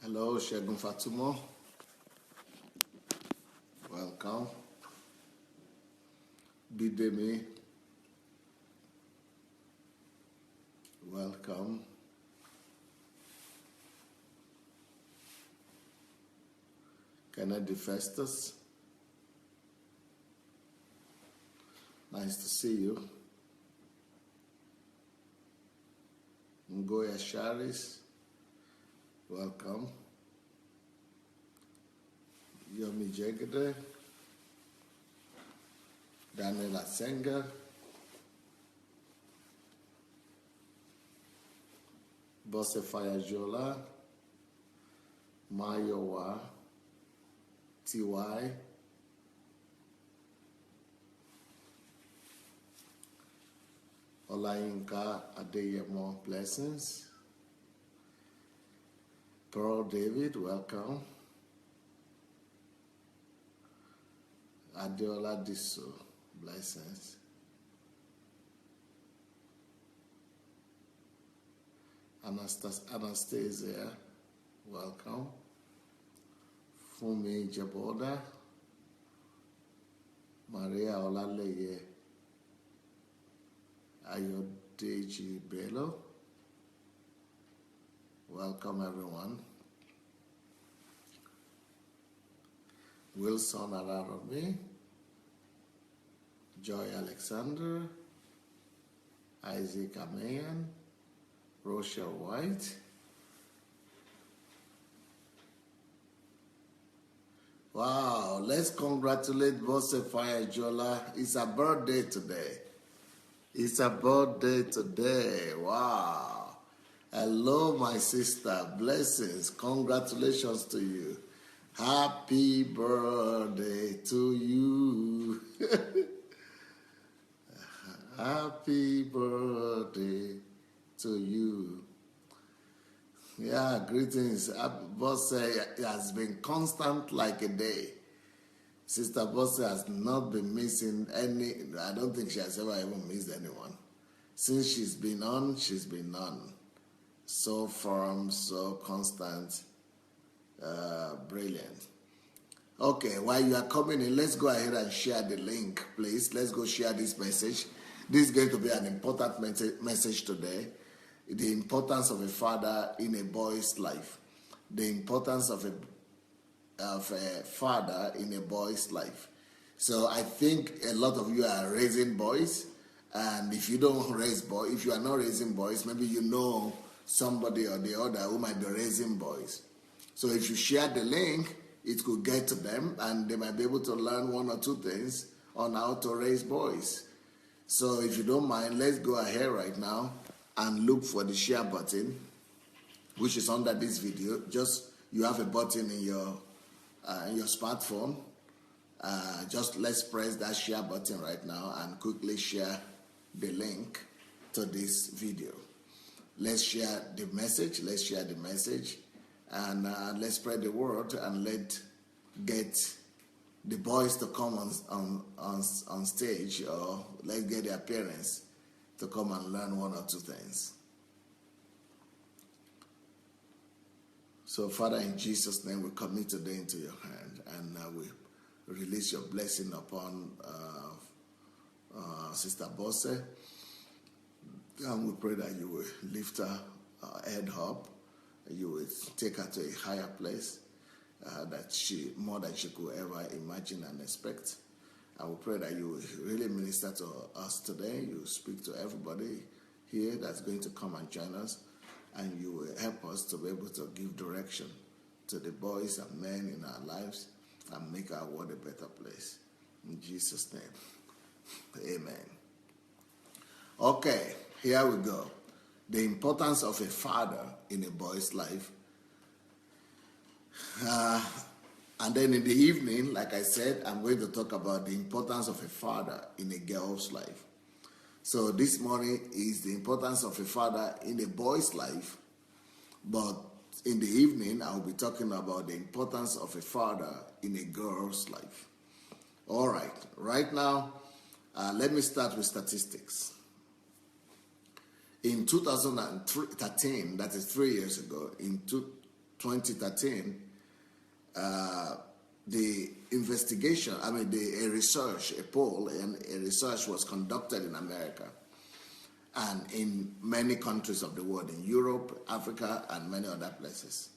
Hello, Shegun Fatumo. Welcome. Bidemi. Welcome. Kennedy Festus. Nice to see you. Ngoya Sharis. Welcome. Yomi Jegede. Daniela Senga. Bose Fayajola. Mayowa. TY. Olayinka Adeyemo, blessings. Pearl David, welcome. Adeola Diso, blessings. Anastasia, welcome. Fumi Jaboda. Maria Olaleye. Ayodeji Bello. Welcome everyone. Wilson Araromi. Joy Alexander. Isaac Amayan. Rochelle White. Wow, let's congratulate Bose Fayajola. It's a birthday today. It's a birthday today. Wow. Hello, my sister. Blessings. Congratulations to you. Happy birthday to you. Happy birthday to you. Yeah, greetings. Bose has been constant like a day. Sister Bose has not been missing any. I don't think she has ever even missed anyone. Since she's been on. So firm, so constant, brilliant. Okay, while you are coming in, let's go ahead and share the link, please. Let's go share this message. This is going to be an important message today. The importance of a father in a boy's life. The importance of a father in a boy's life. So I think a lot of you are raising boys, and if you don't raise boys, if you are not raising boys, maybe you know somebody or the other who might be raising boys. So if you share the link, it could get to them, and they might be able to learn one or two things on how to raise boys. So if you don't mind, let's go ahead right now and look for the share button, which is under this video. Just you have a button in your smartphone. Just let's press that share button right now and quickly share the link to this video. Let's share the message. And let's spread the word, and let's get the boys to come on stage, or let's get their parents to come and learn one or two things. So, Father, in Jesus' name, we commit today into your hand, and we release your blessing upon Sister Bose. And we pray that you will lift her head up, you will take her to a higher place, more than she could ever imagine and expect. I will pray that you will really minister to us today. You will speak to everybody here that's going to come and join us, and you will help us to be able to give direction to the boys and men in our lives and make our world a better place. In Jesus' name, amen. Okay, here we go. The importance of a father in a boy's life. And then in the evening, like I said, I'm going to talk about the importance of a father in a girl's life. So this morning is the importance of a father in a boy's life, but in the evening, I'll be talking about the importance of a father in a girl's life. All right, right now, let me start with statistics. In 2013, that is 3 years ago, in 2013, the investigation, a research, a poll, and a research was conducted in America and in many countries of the world, in Europe, Africa, and many other places.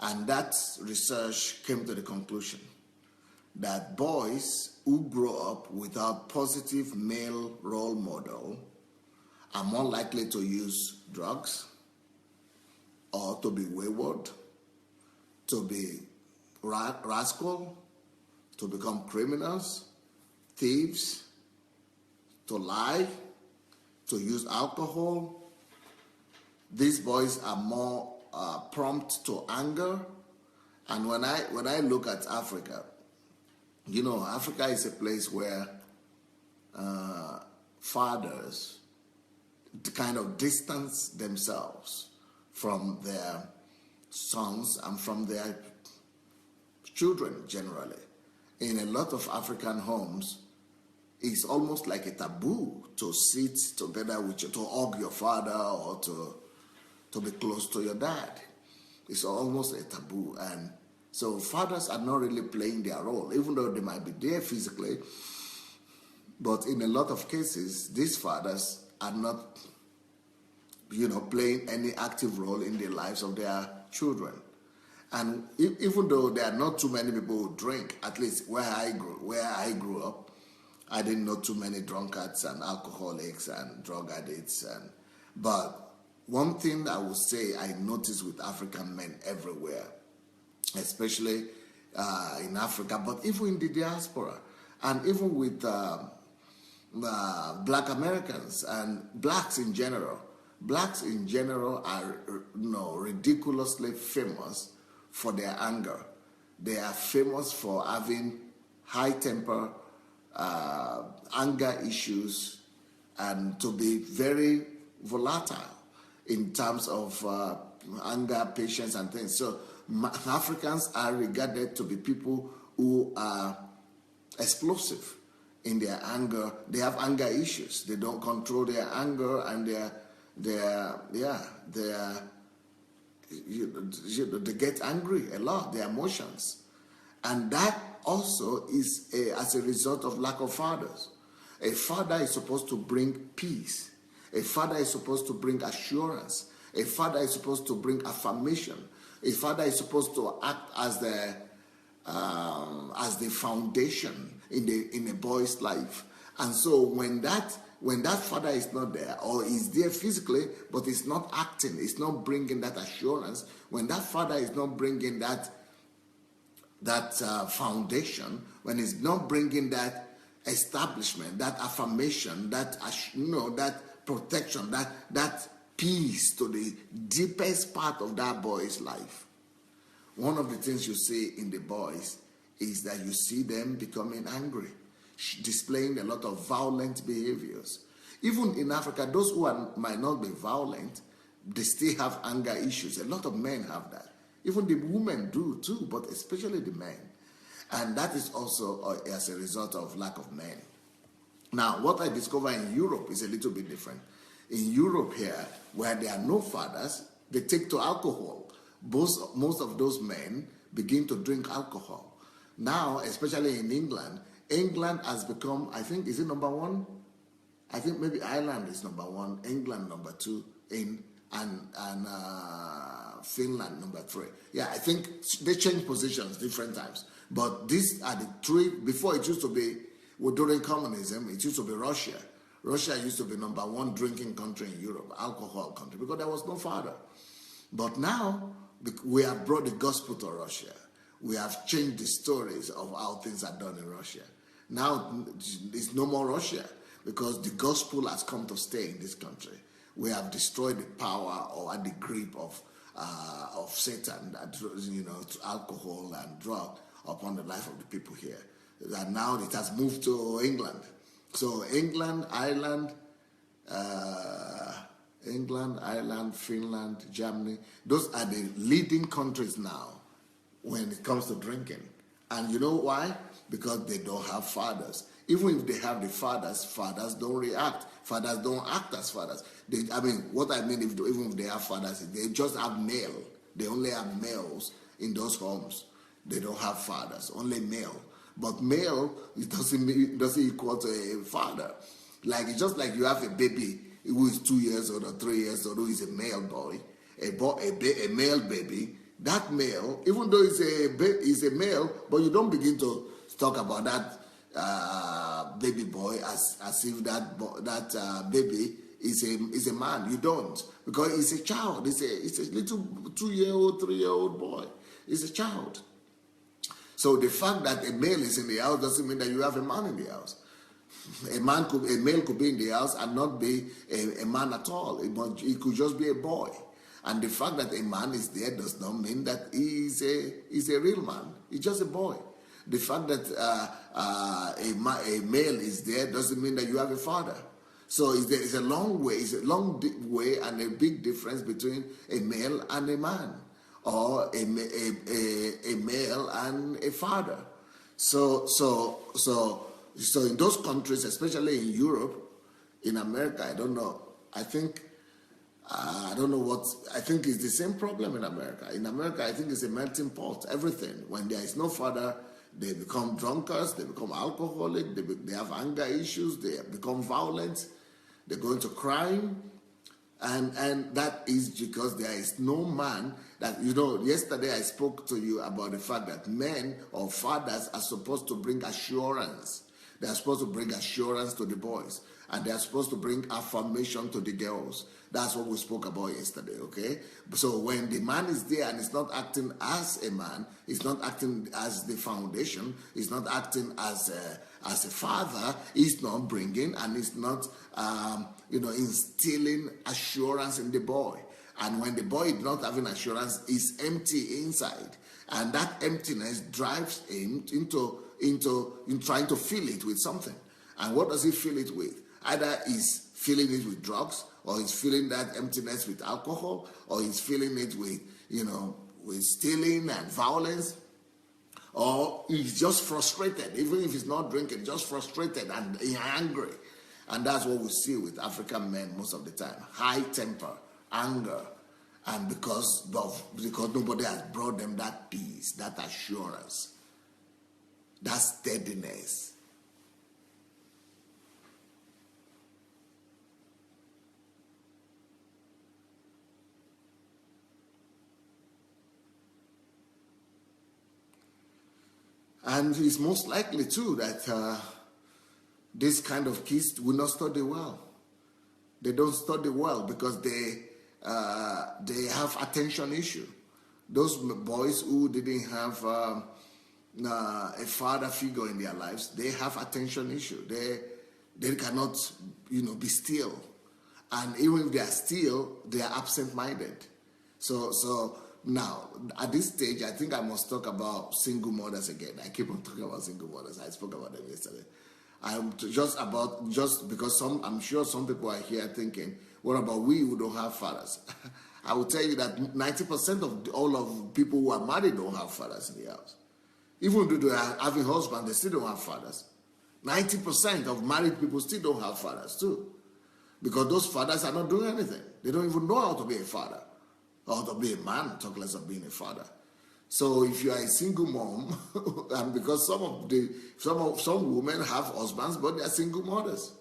And that research came to the conclusion that boys who grow up without positive male role model are more likely to use drugs or to be wayward, to be rascal, to become criminals, thieves, to lie, to use alcohol. These boys are more prompt to anger. And when I look at Africa, you know, Africa is a place where fathers kind of distance themselves from their sons and from their children generally. In a lot of African homes, it's almost like a taboo to sit together with you, to hug your father or to be close to your dad. It's almost a taboo. And so fathers are not really playing their role, even though they might be there physically. But in a lot of cases, these fathers are not, you know, playing any active role in the lives of their children. And even though there are not too many people who drink, at least where I grew up, I didn't know too many drunkards and alcoholics and drug addicts. But one thing I would say I noticed with African men everywhere, especially in Africa, but even in the diaspora, and even with Black Americans and blacks in general. Blacks in general are, you know, ridiculously famous for their anger. They are famous for having high temper, anger issues, and to be very volatile in terms of anger, patience, and things. So Africans are regarded to be people who are explosive in their anger. They have anger issues. They don't control their anger, and they get angry a lot, their emotions. And that also is as a result of lack of fathers. A father is supposed to bring peace. A father is supposed to bring assurance. A father is supposed to bring affirmation. A father is supposed to act as the foundation in a boy's life. And so when that father is not there, or is there physically but is not acting, is not bringing that assurance, when that father is not bringing that foundation, when he's not bringing that establishment, that affirmation, that protection, that peace to the deepest part of that boy's life, one of the things you see in the boys is that you see them becoming angry, displaying a lot of violent behaviors. Even in Africa, those who might not be violent, they still have anger issues. A lot of men have that. Even the women do too, but especially the men. And that is also as a result of lack of men. Now, what I discover in Europe is a little bit different. In Europe here, where there are no fathers, they take to alcohol. Most of those men begin to drink alcohol. Now, especially in England, England has become, I think, is it number one? I think maybe Ireland is number one, England number two, and Finland number three. Yeah, I think they change positions different times. But these are the three. Before it used to be, during communism, it used to be Russia. Russia used to be number one drinking country in Europe, alcohol country, because there was no father. But now, we have brought the gospel to Russia. We have changed the stories of how things are done in Russia. Now, it's no more Russia, because the gospel has come to stay in this country. We have destroyed the power or the grip of Satan, alcohol and drug upon the life of the people here. And now it has moved to England. So England, Ireland, Finland, Germany, those are the leading countries now when it comes to drinking. And you know why? Because they don't have fathers. Even if they have the fathers, fathers don't react. Fathers don't act as fathers. Even if they have fathers, they just have male. They only have males in those homes. They don't have fathers, only male. But male, it doesn't equal to a father. Like it's just like you have a baby who is 2 years old or 3 years old, who is a male boy, a male baby. That male, even though he's a male, but you don't begin to talk about that baby boy as if that baby is a man. You don't, because he's a child. It's a little 2-year-old, 3-year-old boy. He's a child. So the fact that a male is in the house doesn't mean that you have a man in the house. A male could be in the house and not be a man at all. It could just be a boy. And the fact that a man is there does not mean that he's a real man. He's just a boy. The fact that a male is there doesn't mean that you have a father. So it's a long way and a big difference between a male and a man, or a male and a father. So in those countries, especially in Europe, in America, I don't know. I think it's the same problem in America. In America, I think it's a melting pot. Everything. When there is no father, they become drunkards, they become alcoholic, they have anger issues, they become violent, they go into crime. And that is because there is no man that, yesterday I spoke to you about the fact that men or fathers are supposed to bring assurance. They are supposed to bring assurance to the boys. And they are supposed to bring affirmation to the girls. That's what we spoke about yesterday, okay? So when the man is there and he's not acting as a man, he's not acting as the foundation, he's not acting as a father, he's not bringing and he's not, instilling assurance in the boy. And when the boy is not having assurance, he's empty inside. And that emptiness drives him into trying to fill it with something. And what does he fill it with? Either he's filling it with drugs, or he's filling that emptiness with alcohol, or he's filling it with stealing and violence, or he's just frustrated, even if he's not drinking, just frustrated and angry. And that's what we see with African men most of the time. High temper, anger, and because nobody has brought them that peace, that assurance, that steadiness. And it's most likely too that this kind of kids will not study well. They don't study well because they have attention issue. Those boys who didn't have a father figure in their lives, they have attention issue. They cannot, be still. And even if they are still, they are absent-minded. So now, at this stage, I think I must talk about single mothers again. I keep on talking about single mothers. I spoke about them yesterday. Just because I'm sure some people are here thinking, what about we who don't have fathers? I will tell you that 90% of all of people who are married don't have fathers in the house. Even though they are having husbands, they still don't have fathers. 90% of married people still don't have fathers too. Because those fathers are not doing anything. They don't even know how to be a father. Or to be a man, talk less of being a father. So if you are a single mom, and because some women have husbands, but they are single mothers.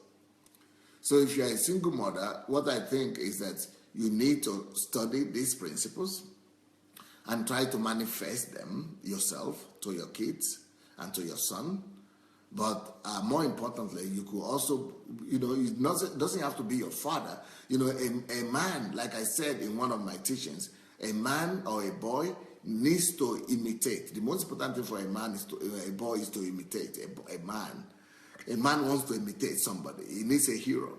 So if you are a single mother, what I think is that you need to study these principles and try to manifest them yourself to your kids and to your son. But more importantly, you could also, it doesn't have to be your father. A man, like I said in one of my teachings, a man or a boy needs to imitate. The most important thing for a boy is to imitate a man. A man wants to imitate somebody. He needs a hero.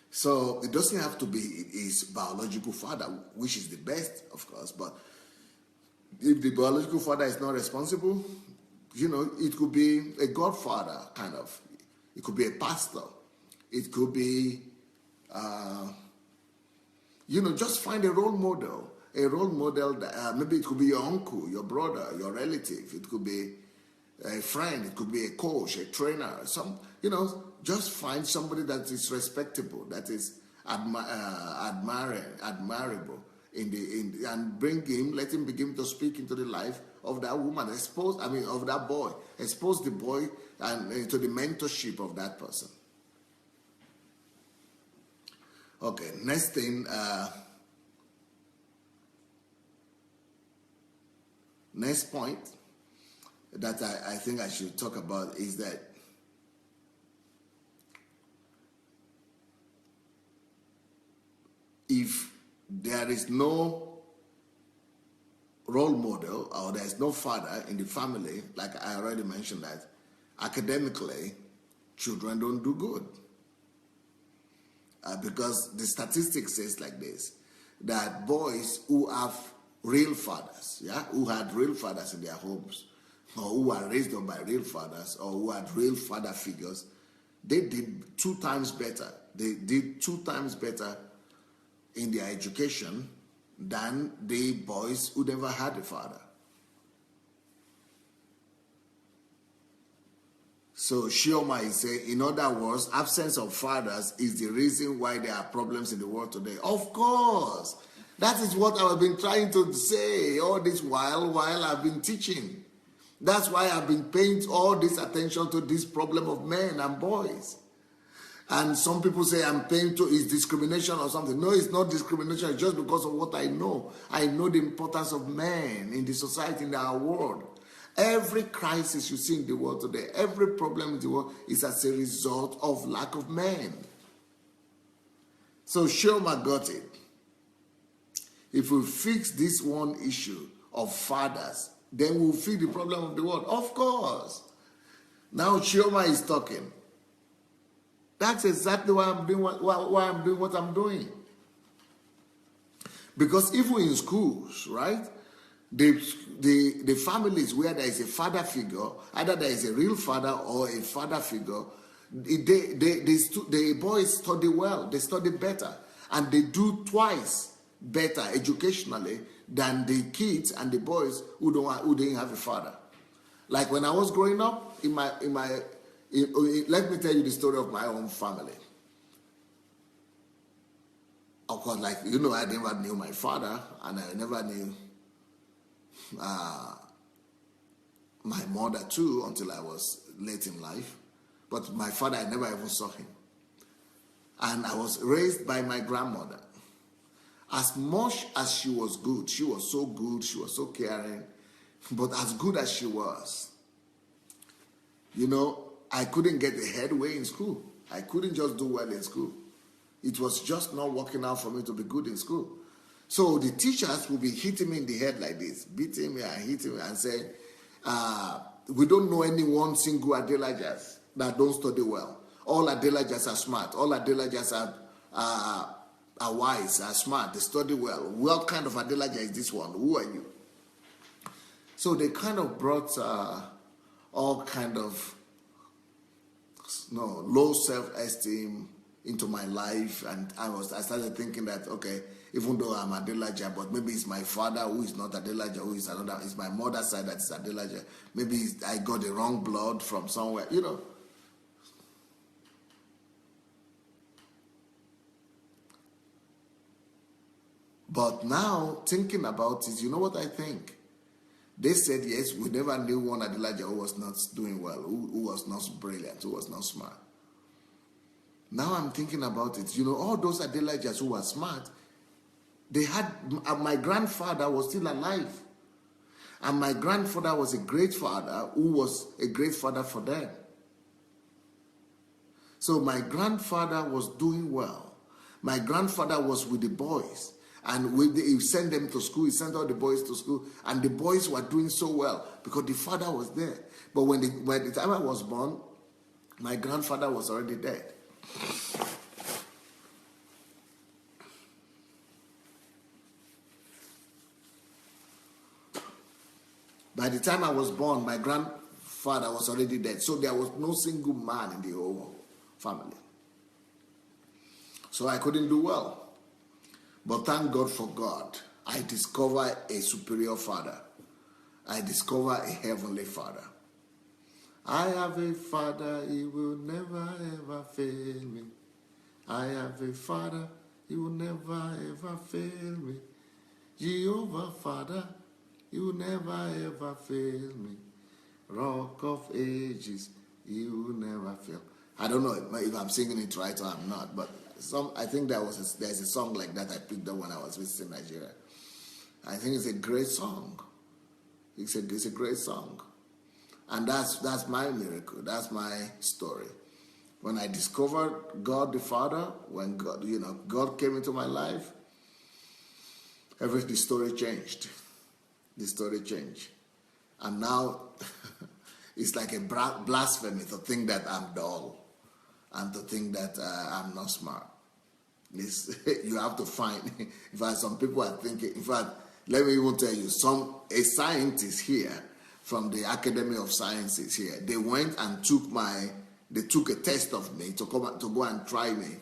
So it doesn't have to be his biological father, which is the best, of course. But if the biological father is not responsible, it could be a godfather, kind of. It could be a pastor. It could be, just find a role model. A role model that maybe it could be your uncle, your brother, your relative. It could be a friend. It could be a coach, a trainer. Just find somebody that is respectable, that is admirable and bring him, let him begin to speak into the life of that woman, of that boy. Expose the boy and to the mentorship of that person. Okay, next thing, next point that I think I should talk about is that if there is no role model or there is no father in the family, like I already mentioned, that academically children don't do good. Because the statistics says like this, that boys who have real fathers, who had real fathers in their homes, or who were raised up by real fathers, or who had real father figures, they did 2 times better. They did 2 times better in their education than the boys who never had a father. So Shioma is saying, in other words, absence of fathers is the reason why there are problems in the world today. Of course. That is what I've been trying to say all this while I've been teaching. That's why I've been paying all this attention to this problem of men and boys. And some people say I'm paying to is discrimination or something. No, it's not discrimination. It's just because of what I know. I know the importance of men in the society, in our world. Every crisis you see in the world today, every problem in the world is as a result of lack of men. So Shoma got it. If we fix this one issue of fathers, then we'll fix the problem of the world. Of course. Now Shioma is talking. That's exactly why I'm doing what I'm doing. Because even in schools, right, the families where there is a father figure, either there is a real father or a father figure, the boys study well, they study better, and they do twice better educationally than the kids and the boys who didn't have a father. Like when I was growing up, let me tell you the story of my own family. Of course, I never knew my father, and I never knew my mother too until I was late in life. But my father, I never even saw him. And I was raised by my grandmother. As much as she was good, she was so good, she was so caring, but as good as she was, I couldn't get the headway in school. I couldn't just do well in school. It was just not working out for me to be good in school. So the teachers would be hitting me in the head like this, beating me and hitting me and saying, we don't know any one single Adelajas that don't study well. All Adelajas are smart. All Adelajas are wise, are smart. They study well. What kind of Adelaja is this one? Who are you? So they kind of brought all kind of low self-esteem into my life, and I started thinking that, okay, even though I'm Adelaja, but maybe it's my father who is not Adelaja, who is another, it's my mother's side that is Adelaja. Maybe I got the wrong blood from somewhere, But now, thinking about it, you know what I think? They said, yes, we never knew one Adelaja who was not doing well, who was not brilliant, who was not smart. Now I'm thinking about it. All those Adelajas who were smart, they had, my grandfather was still alive. And my grandfather was a great father who was a great father for them. So my grandfather was doing well. My grandfather was with the boys. And he sent them to school, he sent all the boys to school, and the boys were doing so well because the father was there. But by the time I was born, my grandfather was already dead. By the time I was born, my grandfather was already dead. So there was no single man in the whole family. So I couldn't do well. But thank God for God. I discovered a superior father. I discovered a heavenly father. I have a father, he will never ever fail me. I have a father, he will never ever fail me. Jehovah Father, you never ever fail me. Rock of ages, you never fail. I don't know if I'm singing it right or I'm not, but I think there's a song like that I picked up when I was visiting Nigeria. I think it's a great song. It's a great song. And that's my miracle. That's my story. When I discovered God the Father, when God came into my life, the story changed. The story changed. And now it's like a blasphemy to think that I'm dull and to think that I'm not smart. You have to find, in fact, some people are thinking, in fact, let me even tell you, a scientist here from the Academy of Sciences here, they went and took a test of me to go and try me.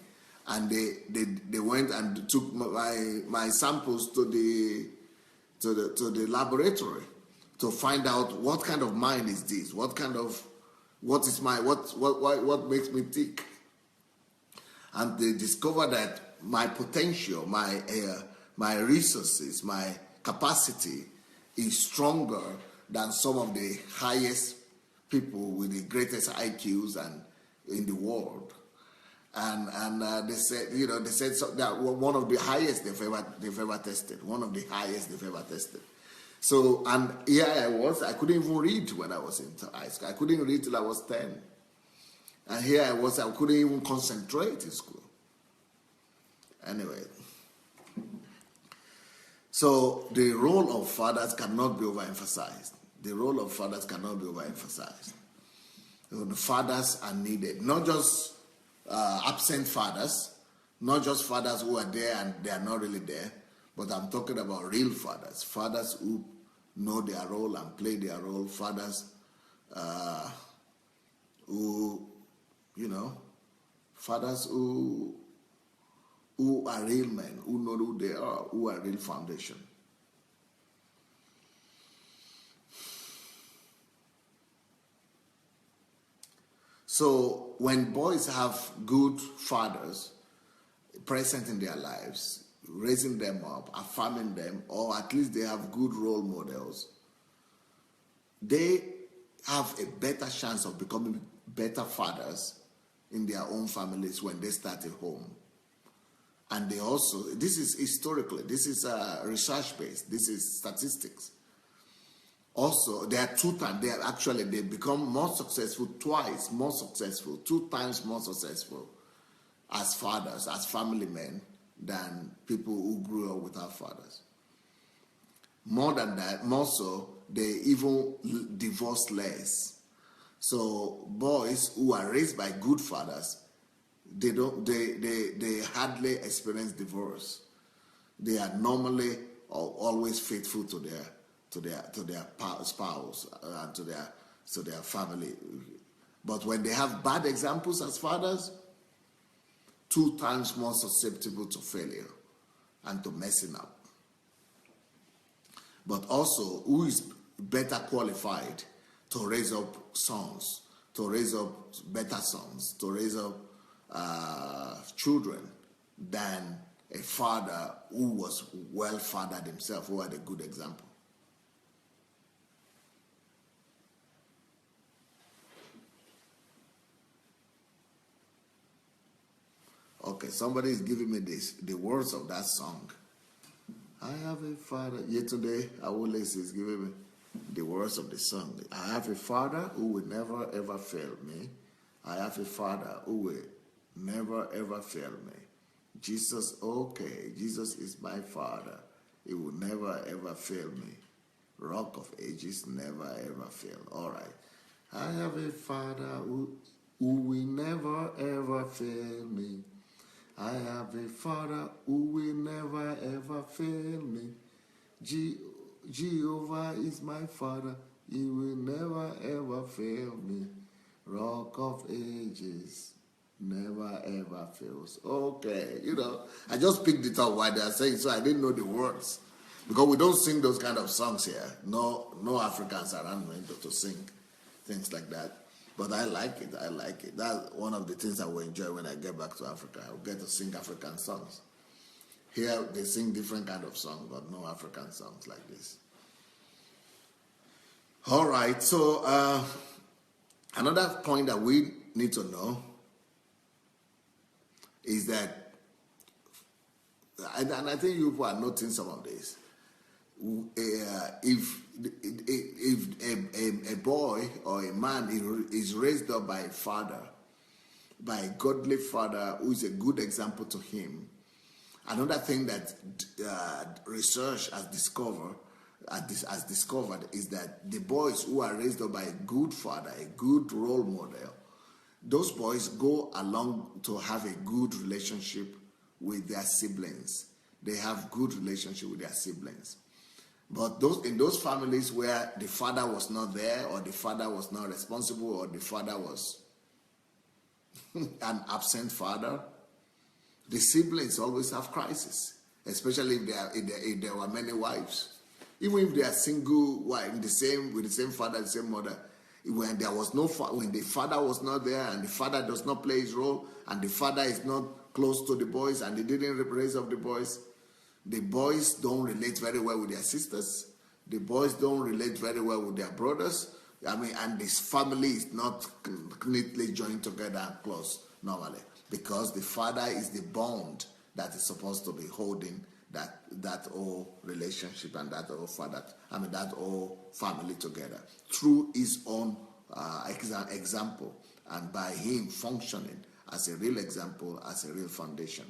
And they went and took my samples to the laboratory to find out what kind of mind is this, what makes me tick. And they discovered that my potential, my resources, my capacity is stronger than some of the highest people with the greatest IQs in the world. And they said that one of the highest they've ever tested, one of the highest they've ever tested. So, and here I couldn't even read when I was in high school. I couldn't read till I was 10. And here I couldn't even concentrate in school. Anyway, so the role of fathers cannot be overemphasized. The role of fathers cannot be overemphasized. The fathers are needed, not just absent fathers, not just fathers who are there and they are not really there, but I'm talking about real fathers who know their role and play their role, fathers who are real men, who know who they are, who are real foundation. So when boys have good fathers present in their lives, raising them up, affirming them, or at least they have good role models, they have a better chance of becoming better fathers in their own families when they start a home. And they also, this is historically, this is research-based, this is statistics. Also, they are they become more successful, two times more successful as fathers, as family men, than people who grew up without fathers. More than that, more so, they even divorce less. So boys who are raised by good fathers, they hardly experience divorce. They are normally always faithful to their spouse and to their family. But when they have bad examples as fathers, 2 times more susceptible to failure and to messing up. But also, who is better qualified to raise up sons, to raise up better sons, to raise up children than a father who was well fathered himself, who had a good example? Okay, somebody is giving me the words of that song. I have a father. Yesterday, Awolese is giving me the words of the song. I have a father who will never ever fail me. I have a father who will never ever fail me. Jesus, okay, Jesus is my father. He will never ever fail me. Rock of ages, never ever fail. All right. I have a father who will never ever fail me. I have a father who will never ever fail me. Jehovah is my father. He will never ever fail me. Rock of ages, never ever fails. Okay, I just picked it up while they are saying, so I didn't know the words. Because we don't sing those kind of songs here. No Africans around me to sing things like that. But I like it. That's one of the things I will enjoy when I get back to Africa. I will get to sing African songs. Here they sing different kind of songs, but no African songs like this. All right, so another point that we need to know is that, and I think you people are noting some of this. If a boy or a man is raised up by a father, by a godly father who is a good example to him, another thing that research has discovered is that the boys who are raised up by a good father, a good role model, those boys go along to have a good relationship with their siblings. They have good relationship with their siblings. But in those families where the father was not there, or the father was not responsible, or the father was an absent father, the siblings always have crisis, especially if there were many wives. Even if they are single wife, with the same father, the same mother, when the father was not there, and the father does not play his role, and the father is not close to the boys, and they didn't raise up the boys don't relate very well with their sisters. The boys don't relate very well with their brothers. And this family is not neatly joined together and close normally, because the father is the bond that is supposed to be holding that whole relationship and that whole family together through his own example, and by him functioning as a real example, as a real foundation.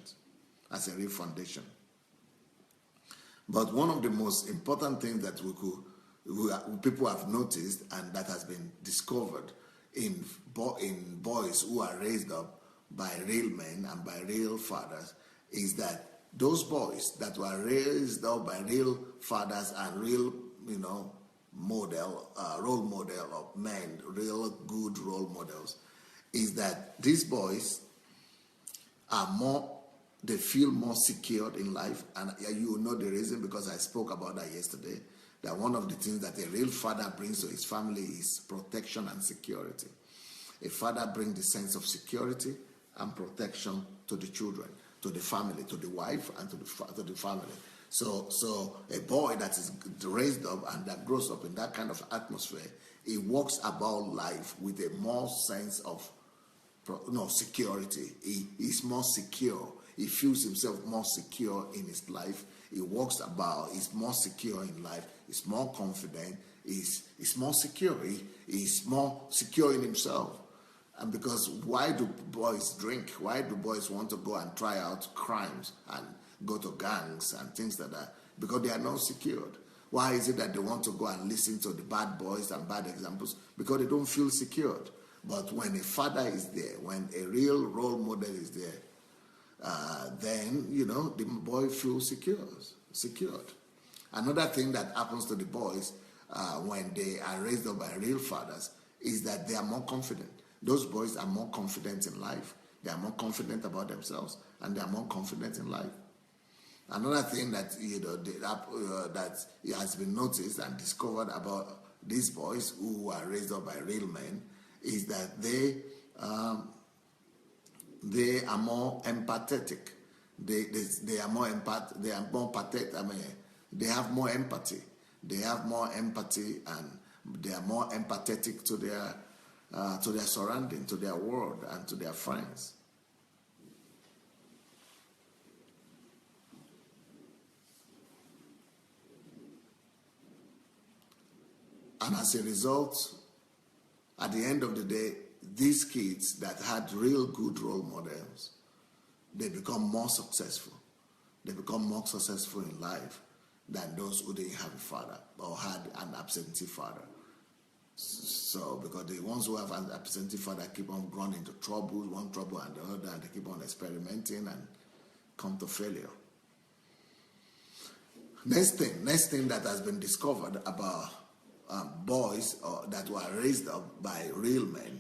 But one of the most important things that people have noticed, and that has been discovered in boys who are raised up by real men and by real fathers, is that those boys that were raised up by real fathers and real, role model of men, real good role models, is that these boys they feel more secured in life. And you know the reason, because I spoke about that yesterday, that one of the things that a real father brings to his family is protection and security. A father brings the sense of security and protection to the children, to the family, to the wife, and to the family. So a boy that is raised up and that grows up in that kind of atmosphere, he walks about life with a more sense of security. He is more secure. He feels himself more secure in his life. He walks about, he's more secure in life. He's more confident. He's more secure. He's more secure in himself. And because why do boys drink? Why do boys want to go and try out crimes and go to gangs and things like that? Because they are not secured. Why is it that they want to go and listen to the bad boys and bad examples? Because they don't feel secured. But when a father is there, when a real role model is there, then, the boy feels secured. Another thing that happens to the boys when they are raised up by real fathers is that they are more confident. Those boys are more confident in life. They are more confident about themselves, and they are more confident in life. Another thing that that has been noticed and discovered about these boys who are raised up by real men is that they are more empathetic. They are more They are more pathetic. They have more empathy. They have more empathy, and they are more empathetic to their surrounding, to their world, and to their friends. And as a result, at the end of the day, these kids that had real good role models, they become more successful. They become more successful in life than those who didn't have a father or had an absentee father. So, because the ones who have an absentee father keep on running into trouble, one trouble and the other, and they keep on experimenting and come to failure. Next thing that has been discovered about boys that were raised up by real men,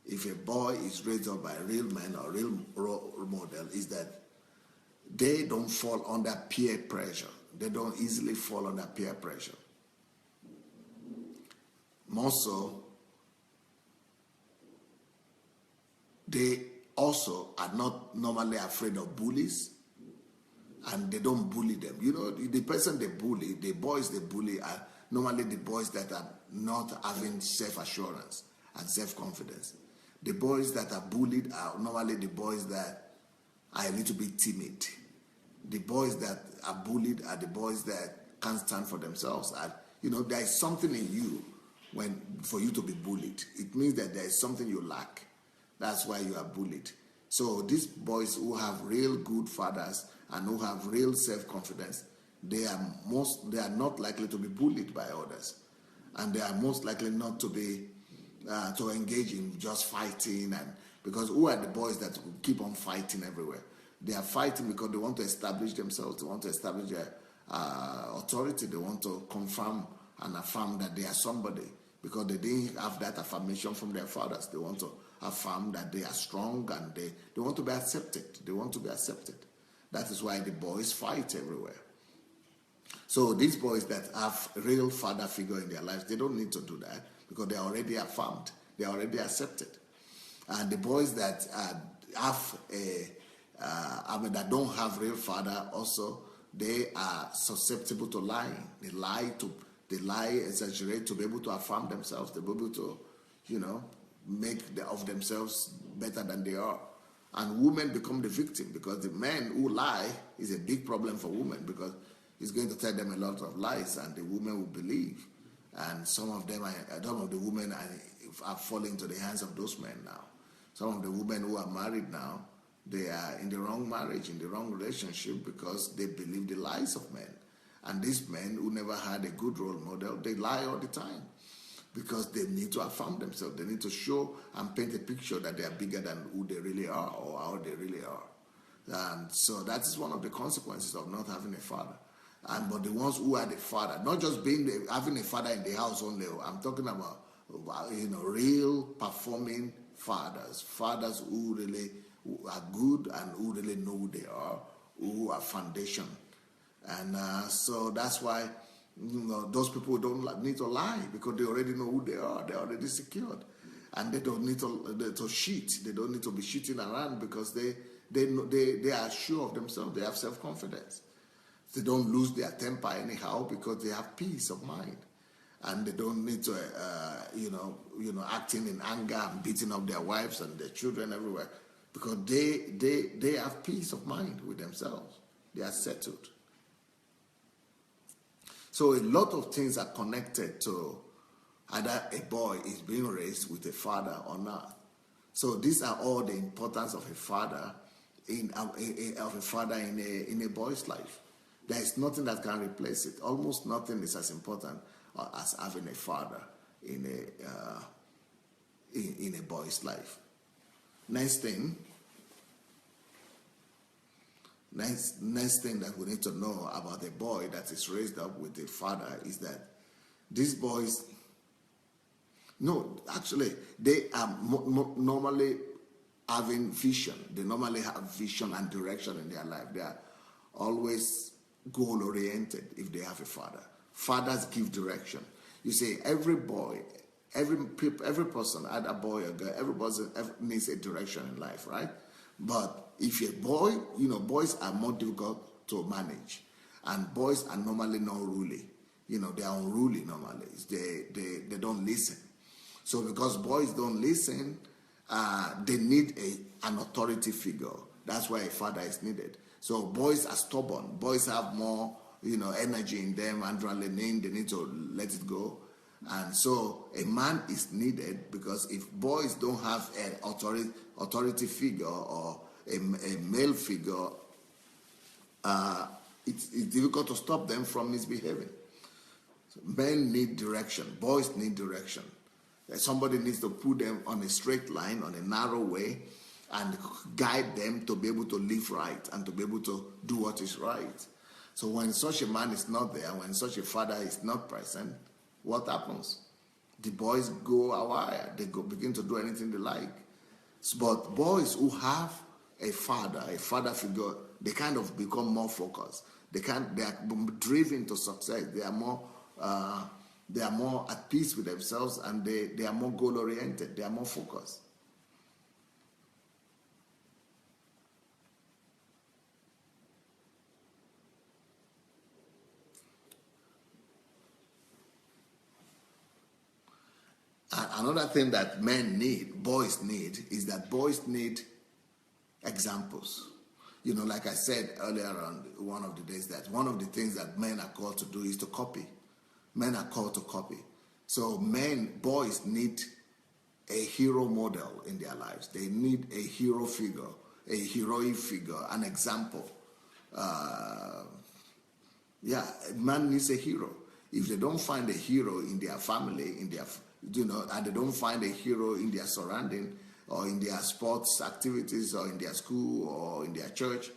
if a boy is raised up by real men or real role model, is that they don't fall under peer pressure. They don't easily fall under peer pressure. More so, they also are not normally afraid of bullies, and they don't bully them. You know, the person they bully, the boys they bully are normally the boys that are not having self-assurance and self-confidence. The boys that are bullied are normally the boys that are a little bit timid. The boys that are bullied are the boys that can't stand for themselves. And, you know, there is something in you for you to be bullied. It means that there is something you lack. That's why you are bullied. So these boys who have real good fathers and who have real self-confidence, they are not likely to be bullied by others, and they are most likely not to be to engage in just fighting. And because who are the boys that keep on fighting everywhere? They are fighting because they want to establish themselves. They want to establish their authority. They want to confirm and affirm that they are somebody, because they didn't have that affirmation from their fathers. They want to affirm that they are strong, and they want to be accepted. They want to be accepted. That is why the boys fight everywhere. So these boys that have a real father figure in their lives, they don't need to do that because they are already affirmed. They are already accepted. And the boys that that don't have real father also, they are susceptible to lying. They lie, exaggerate to be able to affirm themselves. They're able to, make of themselves better than they are. And women become the victim, because the men who lie is a big problem for women, because he's going to tell them a lot of lies, and the women will believe. And some of the women are falling into the hands of those men now. Some of the women who are married now, they are in the wrong marriage, in the wrong relationship, because they believe the lies of men. And these men who never had a good role model, they lie all the time, because they need to affirm themselves. They need to show and paint a picture that they are bigger than who they really are or how they really are. And so that is one of the consequences of not having a father. But the ones who had a father, not just having a father in the house only, I'm talking about real performing fathers who really are good and who really know who they are, who are foundation. And so that's why those people don't need to lie, because they already know who they are. They're already secured, and they don't need to cheat. They don't need to be cheating around, because they are sure of themselves. They have self-confidence. They don't lose their temper anyhow, because they have peace of mind, and they don't need to acting in anger and beating up their wives and their children everywhere, because they have peace of mind with themselves. They are settled. So a lot of things are connected to either a boy is being raised with a father or not. So these are all the importance of a father in a boy's life. There is nothing that can replace it. Almost nothing is as important as having a father in a boy's life. Next thing that we need to know about a boy that is raised up with a father is that these boys, they are normally having vision. They normally have vision and direction in their life. They are always goal-oriented if they have a father. Fathers give direction. You see, every boy, every person, either boy or girl, every person needs a direction in life, right? But if you're a boy, boys are more difficult to manage. And boys are normally not ruly. They are unruly normally. They don't listen. So because boys don't listen, they need an authority figure. That's why a father is needed. So boys are stubborn. Boys have more, energy in them, adrenaline. They need to let it go. And so a man is needed, because if boys don't have an authority figure or a male figure, it's difficult to stop them from misbehaving. So men need direction. Boys need direction. Somebody needs to put them on a straight line, on a narrow way, and guide them to be able to live right and to be able to do what is right. So when such a man is not there, when such a father is not present, what happens? The boys go awry. They begin to do anything they like. But boys who have a father figure, they kind of become more focused. They are driven to success. They are more at peace with themselves, and they are more goal-oriented. They are more focused. Another thing that boys need, is that boys need examples. Like I said earlier on one of the days, that one of the things that men are called to do is to copy. Men are called to copy. So boys need a hero model in their lives. They need a hero figure, a heroic figure, an example. Man needs a hero. If they don't find a hero in their family, and they don't find a hero in their surrounding, or in their sports activities, or in their school, or in their church,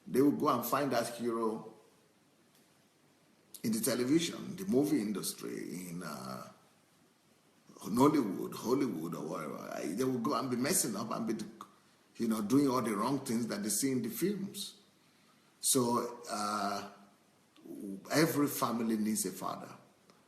they will go and find that hero in the television, the movie industry, in Nollywood, Hollywood, or wherever. They will go and be messing up and be, doing all the wrong things that they see in the films. So every family needs a father.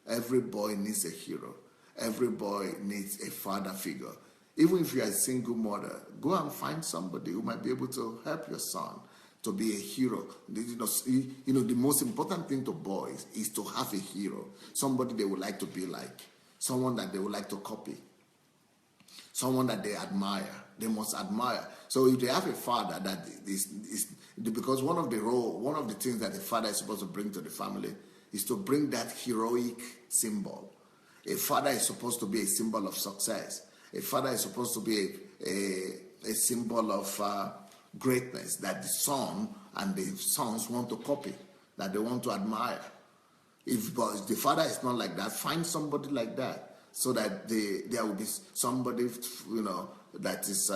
Every boy needs a hero. Every boy needs a father figure. Even if you're a single mother, go and find somebody who might be able to help your son to be a hero. The most important thing to boys is to have a hero, somebody they would like to be like, someone that they would like to copy, someone that they admire. They must admire. So if they have a father that is because one of the things that a father is supposed to bring to the family is to bring that heroic symbol. A father is supposed to be a symbol of success. A father is supposed to be a symbol of greatness that the son and the sons want to copy, that they want to admire. If the father is not like that, find somebody like that, so that there will be somebody, that is,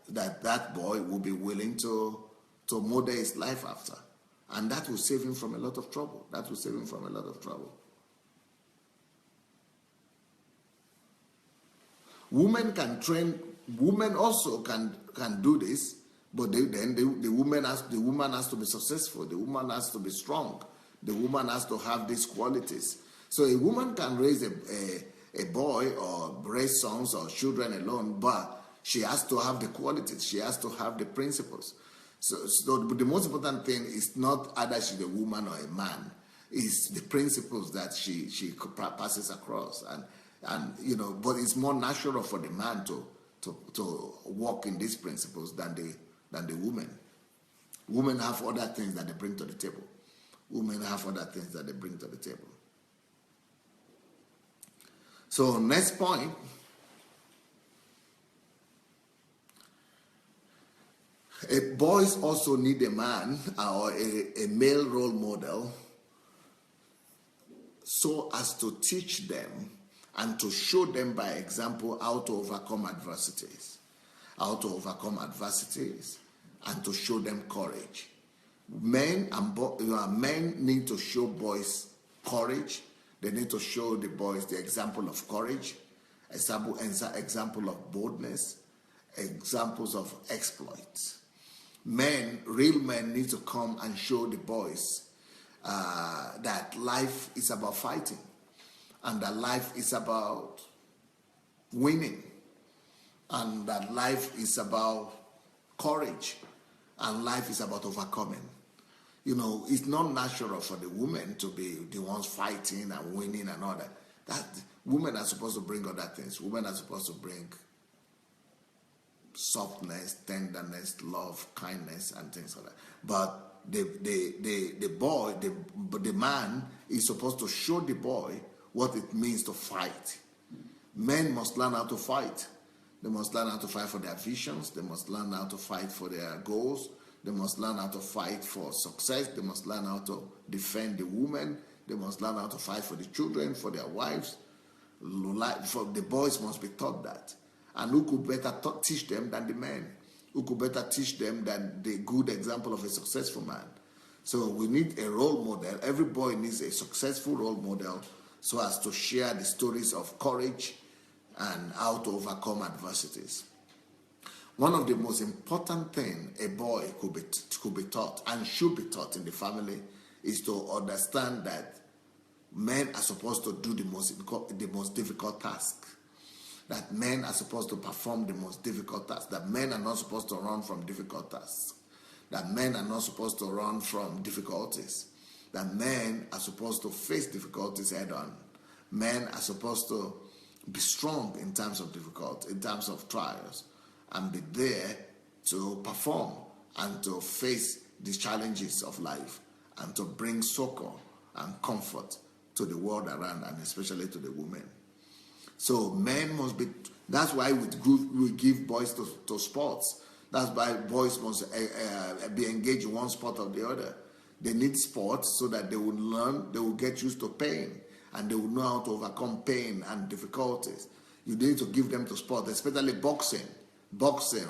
that boy will be willing to model his life after. And that will save him from a lot of trouble. Women also can do this, but the woman has to be successful. The woman has to be strong. The woman has to have these qualities. So a woman can raise a boy or raise sons or children alone, but she has to have the qualities. She has to have the principles. So the most important thing is not either she's a woman or a man. It's the principles that she passes across, but it's more natural for the man to walk in these principles than the woman. Women have other things that they bring to the table. So next point. Boys also need a man or a male role model, so as to teach them and to show them by example how to overcome adversities, and to show them courage. Men need to show boys courage. They need to show the boys the example of courage, example of boldness, examples of exploits. Real men need to come and show the boys that life is about fighting, and that life is about winning, and that life is about courage, and life is about overcoming. It's not natural for the women to be the ones fighting and winning and all that. Women are supposed to bring other things. Women are supposed to bring softness, tenderness, love, kindness, and things like that. But the man is supposed to show the boy what it means to fight. Men must learn how to fight. They must learn how to fight for their visions. They must learn how to fight for their goals. They must learn how to fight for success. They must learn how to defend the woman. They must learn how to fight for the children, for their wives. For the boys must be taught that. And who could better teach them than the men? Who could better teach them than the good example of a successful man? So we need a role model. Every boy needs a successful role model, so as to share the stories of courage and how to overcome adversities. One of the most important things a boy could be taught and should be taught in the family is to understand that men are supposed to do the most difficult task. That men are supposed to perform the most difficult tasks. That men are not supposed to run from difficult tasks. That men are not supposed to run from difficulties. That men are supposed to face difficulties head on. Men are supposed to be strong in times of difficulty, in times of trials, and be there to perform and to face the challenges of life and to bring succor and comfort to the world around, and especially to the women. So men must be, that's why we give boys to sports. That's why boys must be engaged in one sport or the other. They need sports so that they will learn, they will get used to pain, and they will know how to overcome pain and difficulties. You need to give them to sport, especially boxing,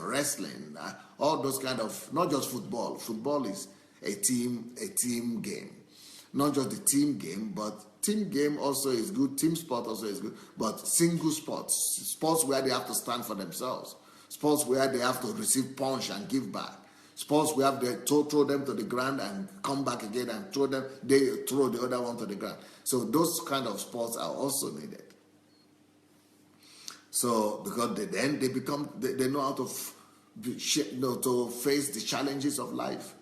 wrestling, all those kind of, not just football. Football is a team game. Not just the team game, but team game also is good, team sport also is good, but single sports where they have to stand for themselves, sports where they have to receive punch and give back, sports where they throw them to the ground and come back again and they throw the other one to the ground. So those kind of sports are also needed. So because they know how to face the challenges of life.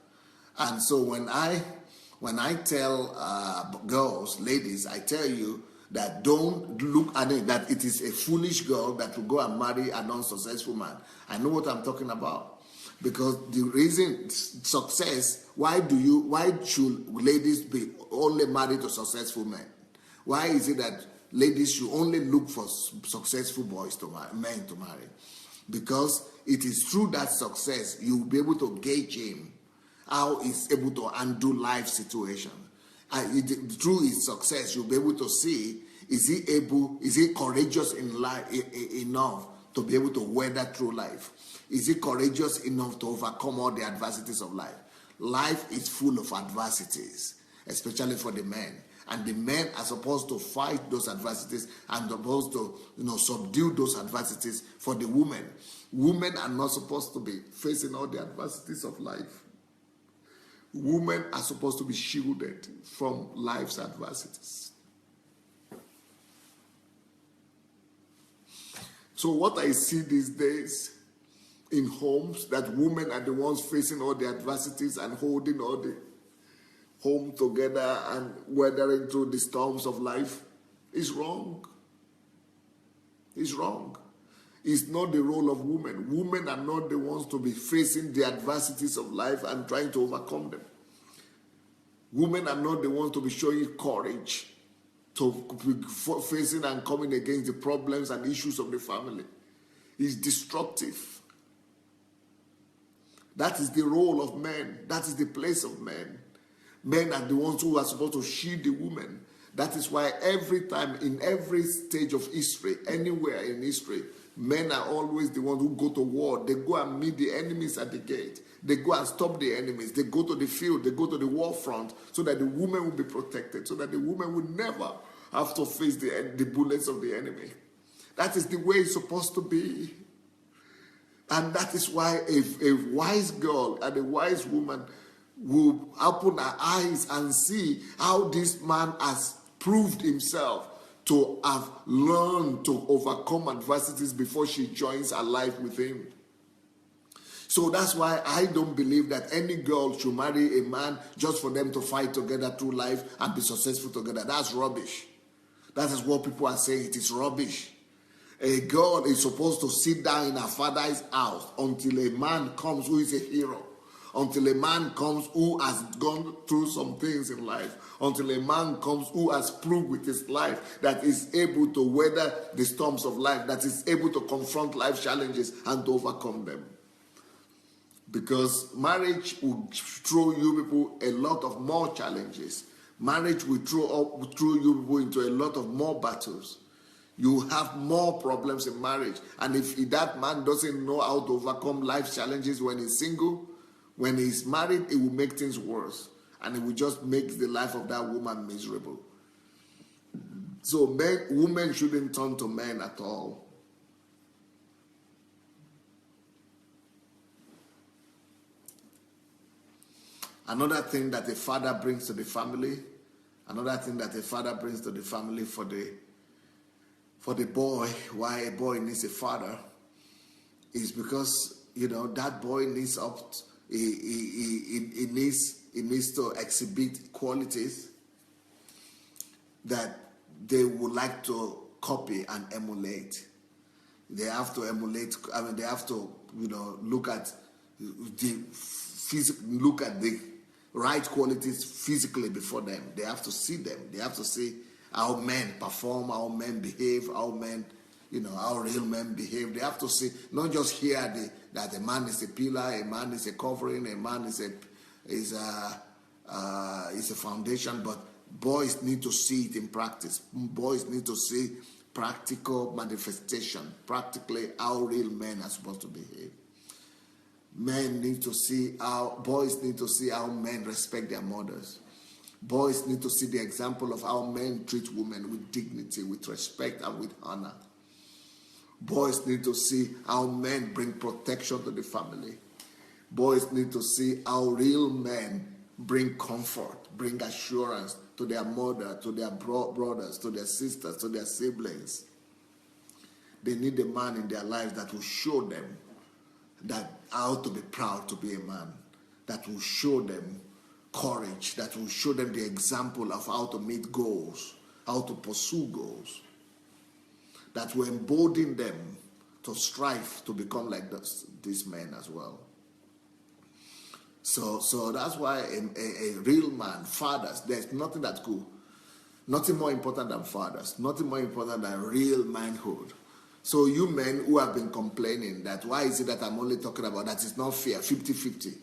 And so when I tell girls, ladies, I tell you that don't look at it, that it is a foolish girl that will go and marry a non-successful man. I know what I'm talking about. Because the reason success, why should ladies be only married to successful men? Why is it that ladies should only look for successful men to marry? Because it is through that success you'll be able to gauge him, how he's able to handle life situation. Through his success, you'll be able to see, is he courageous in life enough to be able to weather through life? Is he courageous enough to overcome all the adversities of life? Life is full of adversities, especially for the men. And the men are supposed to fight those adversities and supposed to, subdue those adversities for the women. Women are not supposed to be facing all the adversities of life. Women are supposed to be shielded from life's adversities. So what I see these days in homes, that women are the ones facing all the adversities and holding all the home together and weathering through the storms of life, is wrong. It's wrong. It's not the role of women. Women are not the ones to be facing the adversities of life and trying to overcome them. Women are not the ones to be showing courage to be facing and coming against the problems and issues of the family. It's destructive. That is the role of men. That is the place of men. Men are the ones who are supposed to shield the women. That is why every time, in every stage of history, anywhere in history, men are always the ones who go to war. They go and meet the enemies at the gate. They go and stop the enemies. They go to the field. They go to the war front so that the woman will be protected, so that the woman will never have to face the bullets of the enemy. That is the way it's supposed to be. And that is why a wise girl and a wise woman will open her eyes and see how this man has proved himself to have learned to overcome adversities before she joins her life with him. So that's why I don't believe that any girl should marry a man just for them to fight together through life and be successful together. That's rubbish. That is what people are saying. It is rubbish. A girl is supposed to sit down in her father's house until a man comes who is a hero. Until a man comes who has gone through some things in life. Until a man comes who has proved with his life that is able to weather the storms of life, that is able to confront life challenges and to overcome them. Because marriage will throw you people a lot of more challenges. Marriage will throw you people into a lot of more battles. You have more problems in marriage. And if that man doesn't know how to overcome life challenges when he's single, when he's married, it will make things worse. And it will just make the life of that woman miserable. So women shouldn't turn to men at all. Another thing that a father brings to the family, for the boy, why a boy needs a father, is because, that boy needs he needs to exhibit qualities that they would like to copy and emulate. They have to emulate. I mean, they have to, look at the right qualities physically before them. They have to see them. They have to see how men perform, how men behave, how real men behave. They have to see, not just hear that a man is a pillar, a man is a covering, a man is a foundation, but boys need to see it in practice. Boys need to see practical manifestation, practically how real men are supposed to behave. Boys need to see how men respect their mothers. Boys need to see the example of how men treat women with dignity, with respect, and with honor. Boys need to see how men bring protection to the family. Boys need to see how real men bring comfort, bring assurance to their mother, to their brothers, to their sisters, to their siblings. They need a man in their lives that will show them how to be proud to be a man, that will show them courage, that will show them the example of how to meet goals, how to pursue goals, that will embolden them to strive to become like these men as well. So that's why a real man, fathers, there's nothing that's cool, nothing more important than fathers, nothing more important than real manhood. So you men who have been complaining that why is it that I'm only talking about that it's not fair, 50-50.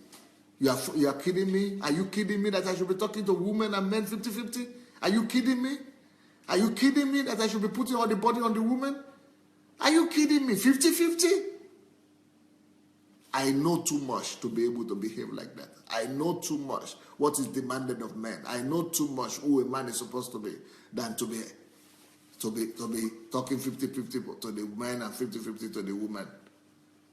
You are kidding me? Are you kidding me that I should be talking to women and men 50-50? Are you kidding me? Are you kidding me that I should be putting all the body on the woman? Are you kidding me? 50-50? I know too much to be able to behave like that. I know too much what is demanded of men. I know too much who a man is supposed to be than to be talking 50-50 to the men and 50-50 to the woman.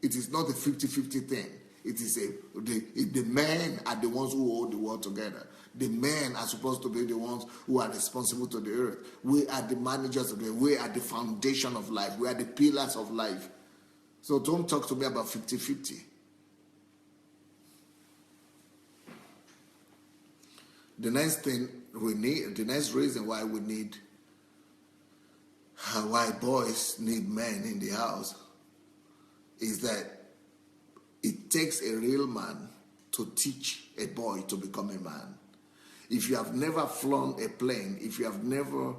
It is not a 50-50 thing. It is the men are the ones who hold the world together. The men are supposed to be the ones who are responsible to the earth. We are the managers of the earth. We are the foundation of life. We are the pillars of life. So don't talk to me about 50-50. The next thing we need, the next reason why boys need men in the house is that it takes a real man to teach a boy to become a man. If you have never flown a plane, if you have never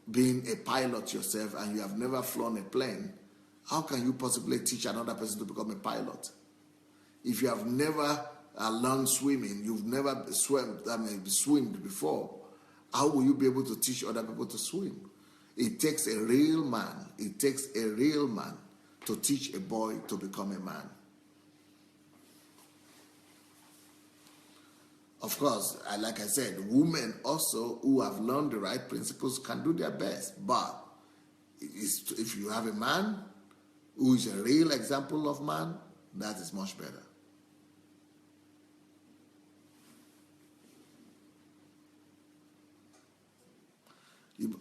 been a pilot yourself and you have never flown a plane, how can you possibly teach another person to become a pilot? If you have never learned swimming, you've never swimmed before, how will you be able to teach other people to swim? It takes a real man. It takes a real man to teach a boy to become a man. Of course, like I said, women also who have learned the right principles can do their best. But if you have a man who is a real example of man, that is much better.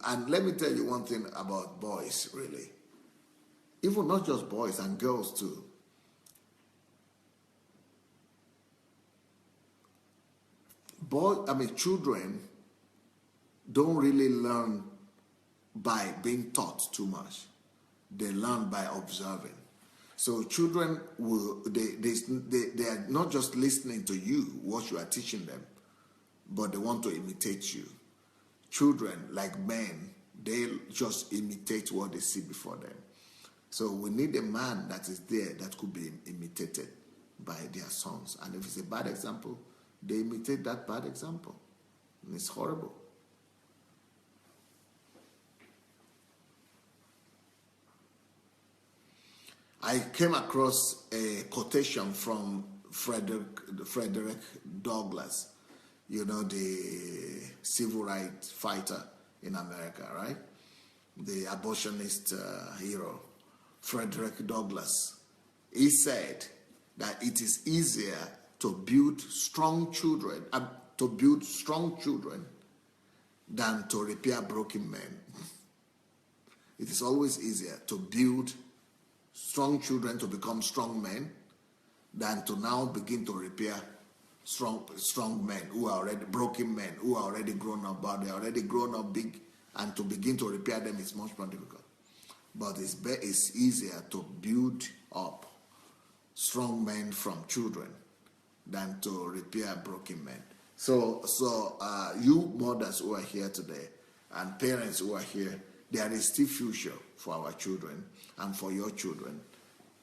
And let me tell you one thing about boys, really. Even not just boys and girls too. Children don't really learn by being taught too much. They learn by observing. So children they are not just listening to you, what you are teaching them, but they want to imitate you. Children, like men, they just imitate what they see before them. So we need a man that is there that could be imitated by their sons. And if it's a bad example, they imitate that bad example. And it's horrible. I came across a quotation from Frederick Douglass, the civil rights fighter in America, right? The abortionist hero, Frederick Douglass. He said that it is easier to build strong children, than to repair broken men. It is always easier to build strong children to become strong men than to now begin to repair strong men who are already broken men, who are already grown up, but they're already grown up big And to begin to repair them is much more difficult. But it's easier to build up strong men from children than to repair broken men. So you mothers who are here today and parents who are here, there is still future for our children and for your children.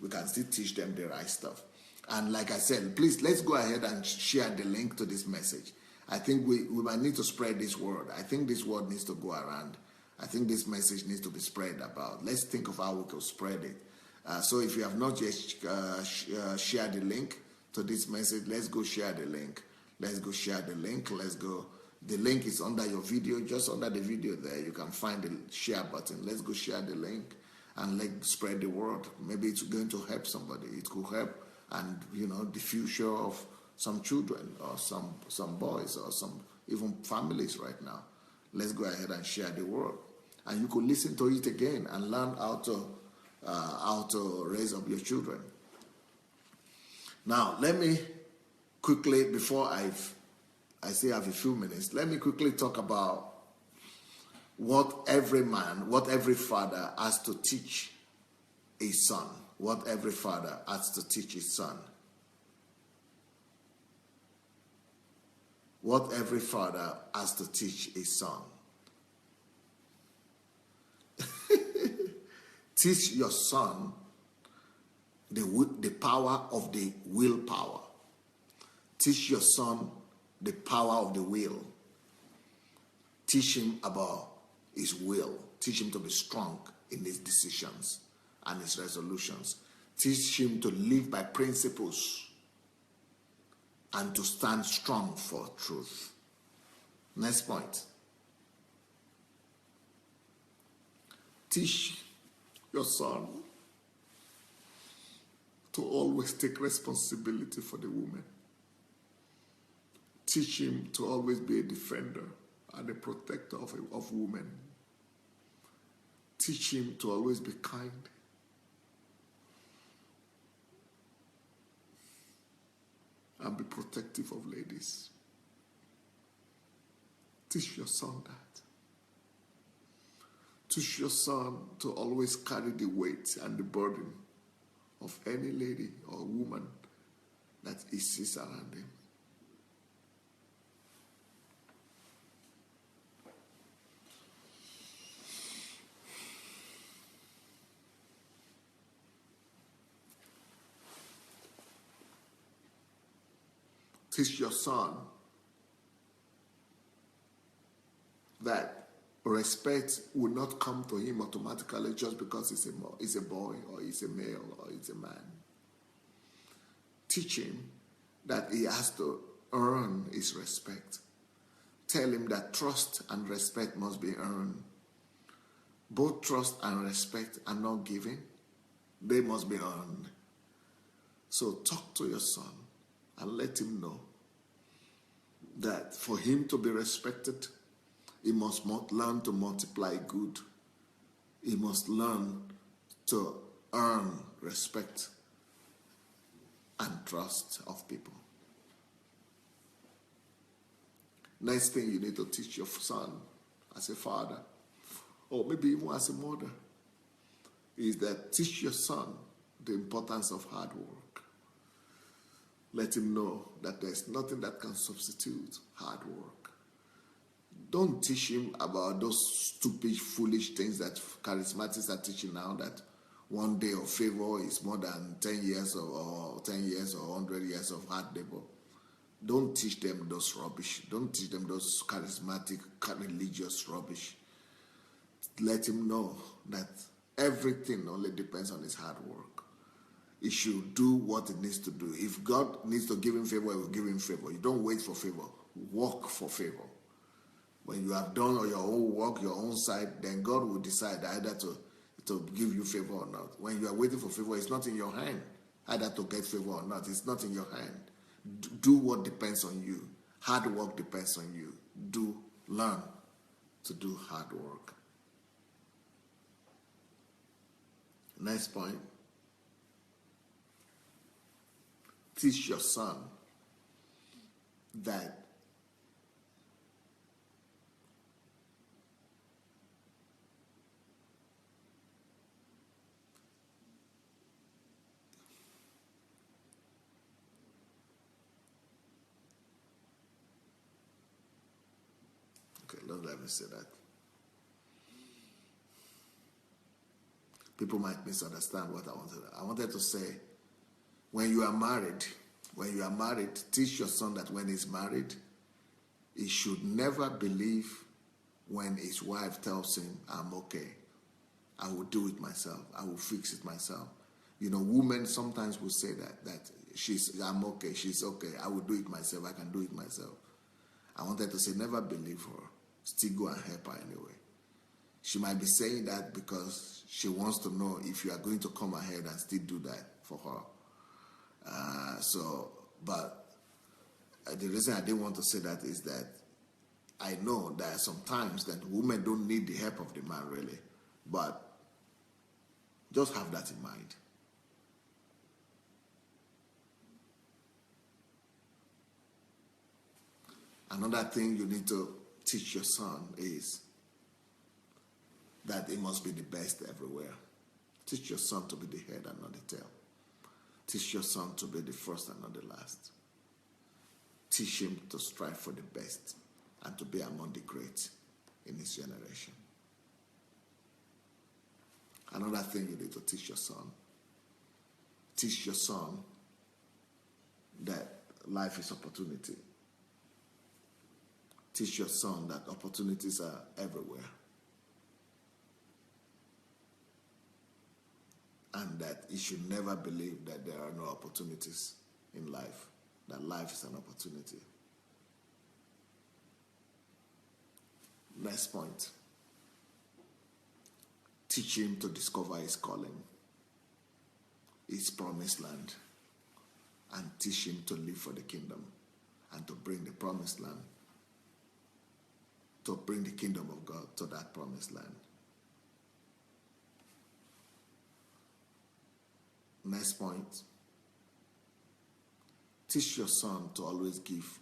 We can still teach them the right stuff. And like I said, please, let's go ahead and share the link to this message. I think we might need to spread this word. I think this word needs to go around. I think this message needs to be spread about. Let's think of how we can spread it. So if you have not yet shared the link to this message, let's go share the link. Let's go share the link. Let's go. The link is under your video. Just under the video there, you can find the share button. Let's go share the link and let's spread the word. Maybe it's going to help somebody. It could help, and the future of some children or some boys or some even families right now. Let's go ahead and share the word, and you could listen to it again and learn how to raise up your children. Now, let me quickly, before I say I have a few minutes, let me quickly talk about what every father has to teach his son. What every father has to teach his son. What every father has to teach his son. Teach your son the power of the willpower. Teach your son the power of the will. Teach him about his will. Teach him to be strong in his decisions and his resolutions. Teach him to live by principles and to stand strong for truth. Next point. Teach your son to always take responsibility for the woman. Teach him to always be a defender and a protector of women. Teach him to always be kind. And be protective of ladies. Teach your son that. Teach your son to always carry the weight and the burden of any lady or woman that he sees around him. Teach your son that respect will not come to him automatically just because he's a boy or he's a male or he's a man. Teach him that he has to earn his respect. Tell him that trust and respect must be earned. Both trust and respect are not given. They must be earned. So talk to your son and let him know that for him to be respected, he must learn to multiply good. He must learn to earn respect and trust of people. Next thing you need to teach your son as a father, or maybe even as a mother, is that teach your son the importance of hard work. Let him know that there's nothing that can substitute hard work. Don't teach him about those stupid, foolish things that charismatics are teaching now, that one day of favor is more than 10 years or 10 years or 100 years of hard labor. Don't teach them those rubbish. Don't teach them those charismatic, religious rubbish. Let him know that everything only depends on his hard work. He should do what he needs to do. If God needs to give him favor, he will give him favor. You don't wait for favor. Work for favor. When you have done your own work, your own side, then God will decide either to give you favor or not. When you are waiting for favor, it's not in your hand. Either to get favor or not, it's not in your hand. Do what depends on you. Hard work depends on you. Learn to do hard work. Next point. Teach your son that Don't let me say that. People might misunderstand what I wanted. I wanted to say, when you are married, teach your son that when he's married, he should never believe when his wife tells him, I'm okay. I will do it myself. I will fix it myself. You know, women sometimes will say that I'm okay, she's okay. I will do it myself. I can do it myself. I wanted to say, never believe her. Still go and help her anyway. She might be saying that because she wants to know if you are going to come ahead and still do that for her. But the reason I didn't want to say that is that I know that sometimes that women don't need the help of the man really, but just have that in mind. Another thing you need to teach your son is that he must be the best everywhere. Teach your son to be the head and not the tail. Teach your son to be the first and not the last. Teach him to strive for the best and to be among the great in his generation. Another thing you need to teach your son. Teach your son that life is opportunity. Teach your son that opportunities are everywhere. And that he should never believe that there are no opportunities in life, that life is an opportunity. Next point. Teach him to discover his calling, his promised land, and teach him to live for the kingdom and to bring the promised land, to bring the kingdom of God to that promised land. Next point. Teach your son to always give,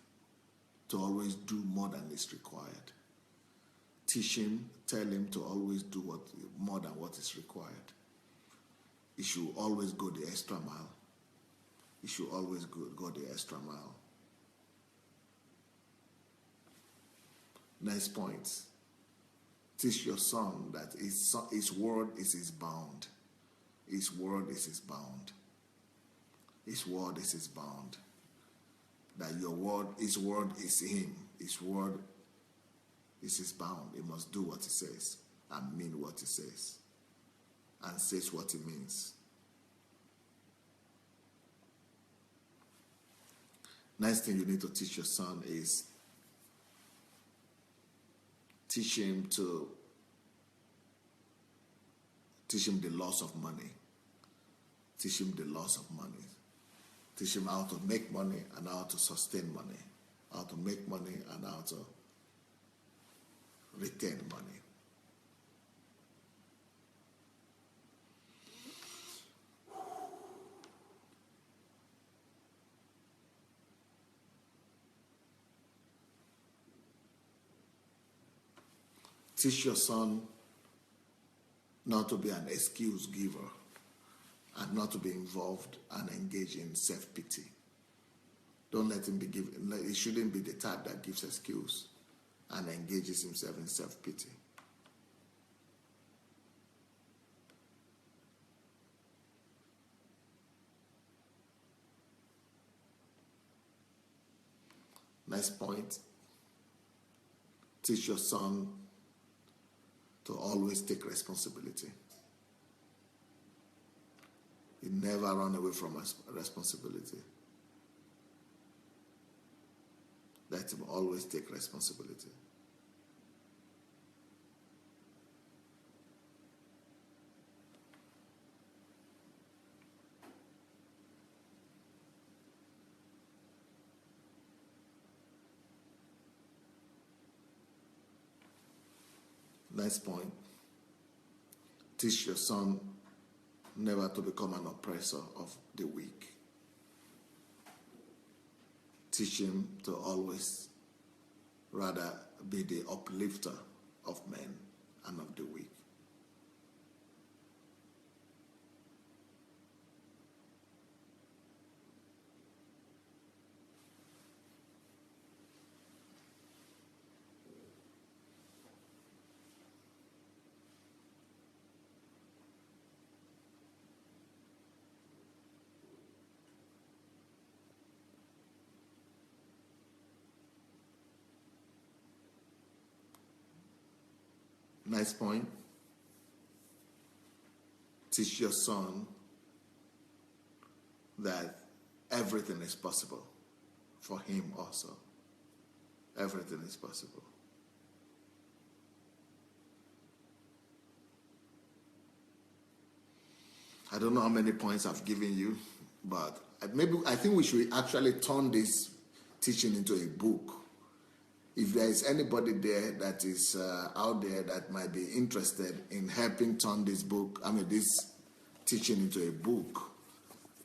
to always do more than is required. Teach him, tell him to always do more than what is required. He should always go the extra mile. He should always go the extra mile. Next point. Teach your son that his word is his bound. His word is his bound. His word is his bound. That his word is him. His word is his bound. He must do what he says and mean what he says and says what he means. Next thing you need to teach your son is teach him the loss of money. Teach him the loss of money. Teach him how to make money and how to sustain money. How to make money and how to retain money. Teach your son not to be an excuse giver and not to be involved and engage in self-pity. Don't let him be given. He shouldn't be the type that gives excuse and engages himself in self-pity. Next point. Teach your son to always take responsibility. He never run away from responsibility. Let him always take responsibility. Next point. Teach your son never to become an oppressor of the weak. Teach him to always rather be the uplifter of men and of the weak. Nice point. Teach your son that everything is possible for him also. Everything is possible. I don't know how many points I've given you, but I think we should actually turn this teaching into a book. If there is anybody there that is out there that might be interested in helping turn this teaching into a book,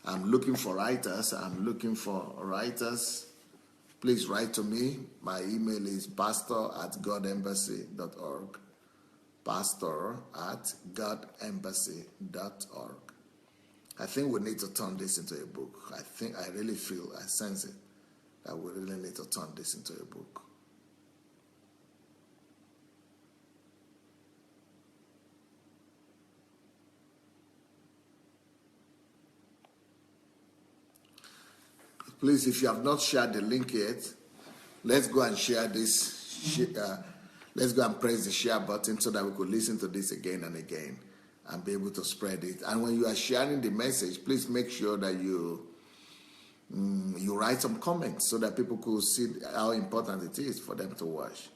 I'm looking for writers. Please write to me. My email is pastor@godembassy.org. pastor@godembassy.org. I think we need to turn this into a book. I sense it, that we really need to turn this into a book. Please, if you have not shared the link yet, let's go and share this. Let's go and press the share button so that we could listen to this again and again and be able to spread it. And when you are sharing the message, please make sure that you write some comments so that people could see how important it is for them to watch.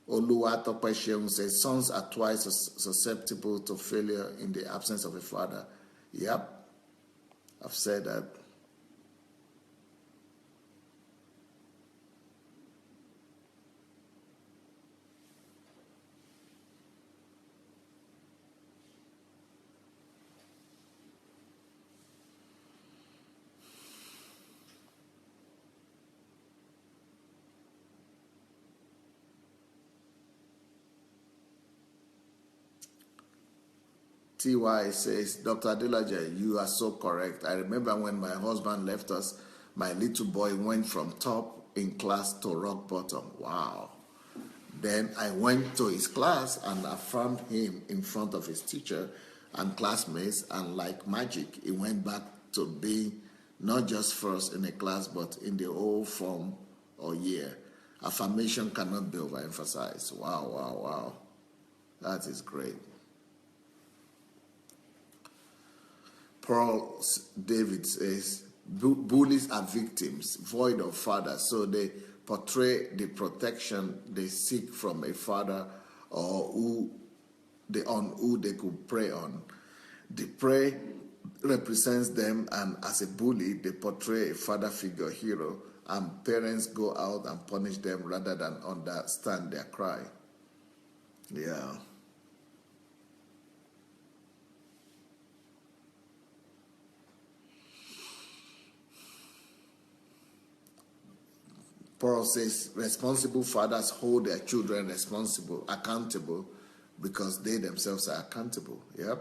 Oluwatope Sheung says, sons are twice susceptible to failure in the absence of a father. Yep, I've said that. TY says, Dr. Adelaja, you are so correct. I remember when my husband left us, my little boy went from top in class to rock bottom. Wow. Then I went to his class and affirmed him in front of his teacher and classmates, and like magic, he went back to being not just first in a class, but in the whole form or year. Affirmation cannot be overemphasized. Wow, wow, wow. That is great. Paul David says, bullies are victims, void of father, so they portray the protection they seek from a father or who they could prey on. The prey represents them, and as a bully, they portray a father figure hero, and parents go out and punish them rather than understand their cry. Yeah. Paul says responsible fathers hold their children accountable, because they themselves are accountable. Yep.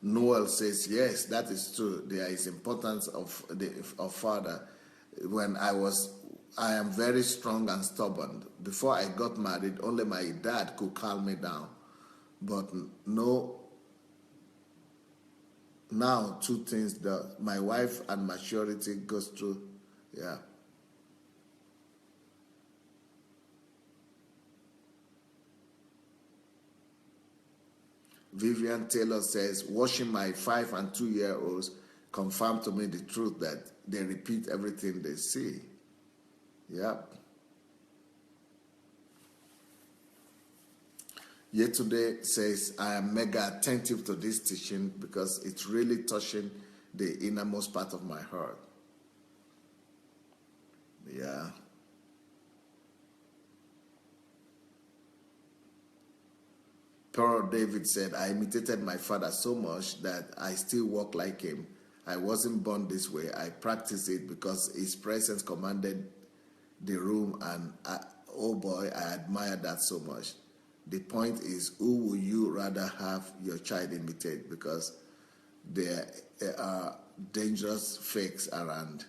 Noel says, yes, that is true. There is importance of father. When I am very strong and stubborn. Before I got married, only my dad could calm me down. But no. Now, two things, my wife and maturity goes through, yeah. Vivian Taylor says, watching my 5 and 2-year-olds confirm to me the truth that they repeat everything they see. Yep. Yesterday says, I am mega attentive to this teaching because it's really touching the innermost part of my heart. Yeah. Pearl David said, I imitated my father so much that I still walk like him. I wasn't born this way. I practiced it because his presence commanded the room, and oh boy, I admire that so much. The point is, who would you rather have your child imitate? Because there are dangerous fakes around.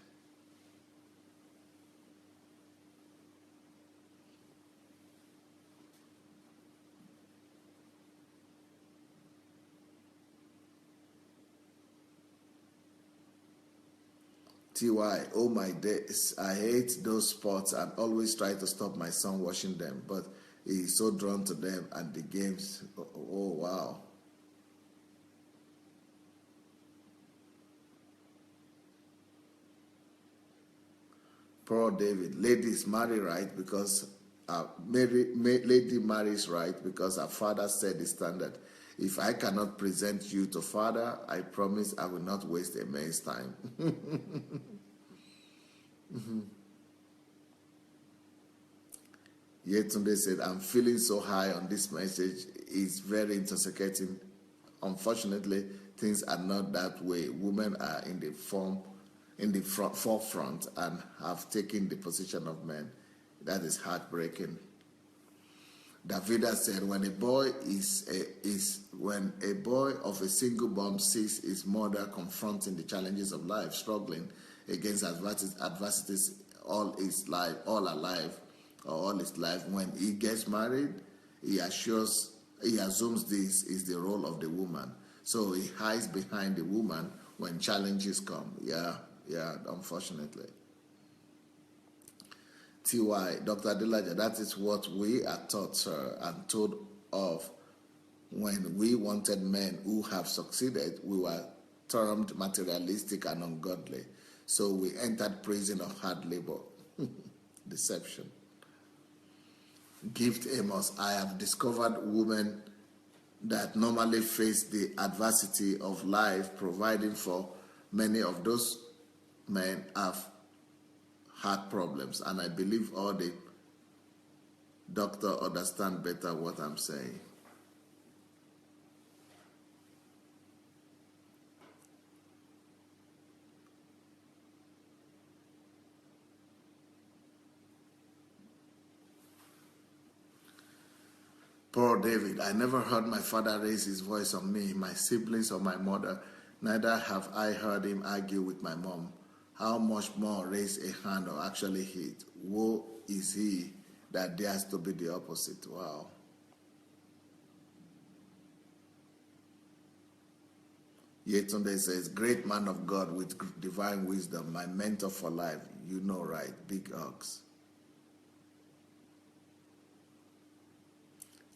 TY, oh my days, I hate those sports and always try to stop my son watching them, but he is so drawn to them and the games. Oh, wow. Poor David. Ladies marry right because lady marries right because her father set the standard. If I cannot present you to father, I promise I will not waste a man's time. Yetunde said, I'm feeling so high on this message. It's very intoxicating. Unfortunately, things are not that way. Women are in the forefront and have taken the position of men. That is heartbreaking. Davida said, when a boy of a single born sees his mother confronting the challenges of life, struggling against adversities all his life, when he gets married, he assumes this is the role of the woman. So he hides behind the woman when challenges come. Yeah, unfortunately. TY, Dr. Adelaja, that is what we are taught, sir, and told of when we wanted men who have succeeded. We were termed materialistic and ungodly. So we entered prison of hard labor. Deception. Gift Amos, I have discovered women that normally face the adversity of life, providing for many of those men have heart problems, and I believe all the doctor understand better what I'm saying. Poor David, I never heard my father raise his voice on me, my siblings, or my mother. Neither have I heard him argue with my mom. How much more raise a hand or actually hit? Woe is he that dares to be the opposite. Wow. Yetunde says, great man of God with divine wisdom, my mentor for life. You know right, big hugs.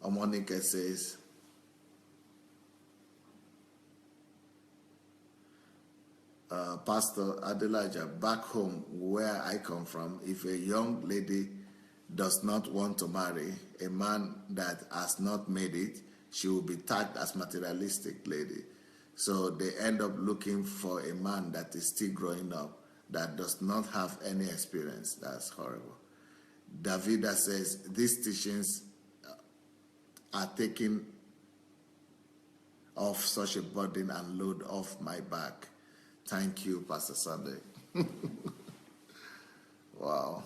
Omonike says, Pastor Adelaja, back home where I come from, if a young lady does not want to marry a man that has not made it, she will be tagged as materialistic lady. So they end up looking for a man that is still growing up, that does not have any experience. That's horrible. Davida says, these teachings are taking off such a burden and load off my back. Thank you, Pastor Sunday. Wow.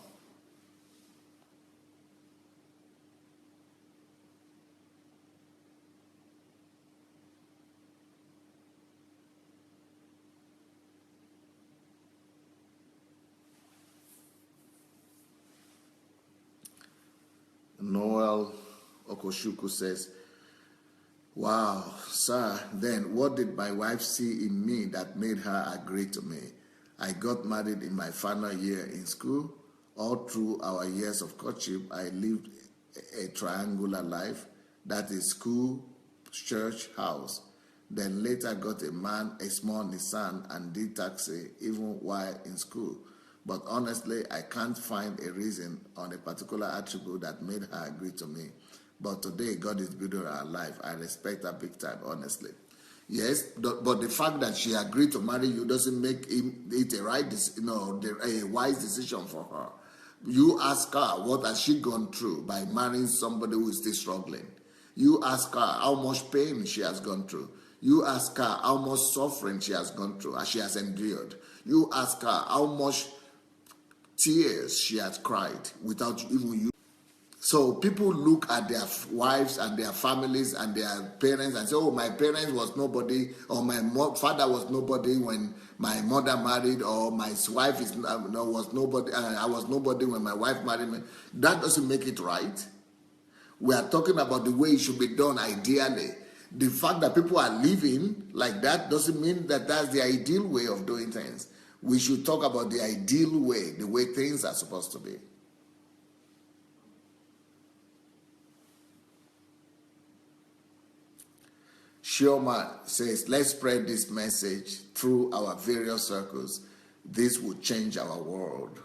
Noel Okoshuku says, wow, sir, then what did my wife see in me that made her agree to me? I got married in my final year in school. All through our years of courtship, I lived a triangular life, that is school, church, house. Then later got a man, a small Nissan, and did taxi even while in school. But honestly, I can't find a reason on a particular attribute that made her agree to me. But today, God is building her life. I respect her big time, honestly. Yes, but the fact that she agreed to marry you doesn't make it a a wise decision for her. You ask her, what has she gone through by marrying somebody who is still struggling? You ask her how much pain she has gone through. You ask her how much suffering she has gone through, as she has endured. You ask her how much tears she has cried without even you. So people look at their wives and their families and their parents and say, oh, my parents was nobody, or my father was nobody when my mother married, or my wife was nobody, I was nobody when my wife married me. That doesn't make it right. We are talking about the way it should be done ideally. The fact that people are living like that doesn't mean that that's the ideal way of doing things. We should talk about the ideal way, the way things are supposed to be. Shioma says, let's spread this message through our various circles. This will change our world.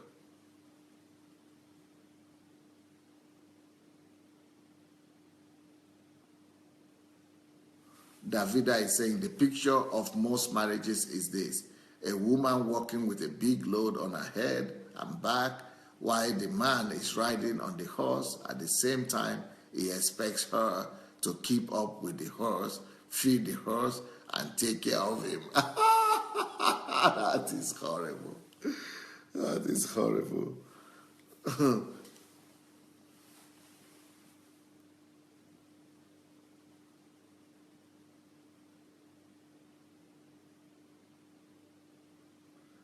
Davida is saying, the picture of most marriages is this: a woman walking with a big load on her head and back, while the man is riding on the horse. At the same time, he expects her to keep up with the horse, feed the horse, and take care of him. That is horrible. That is horrible.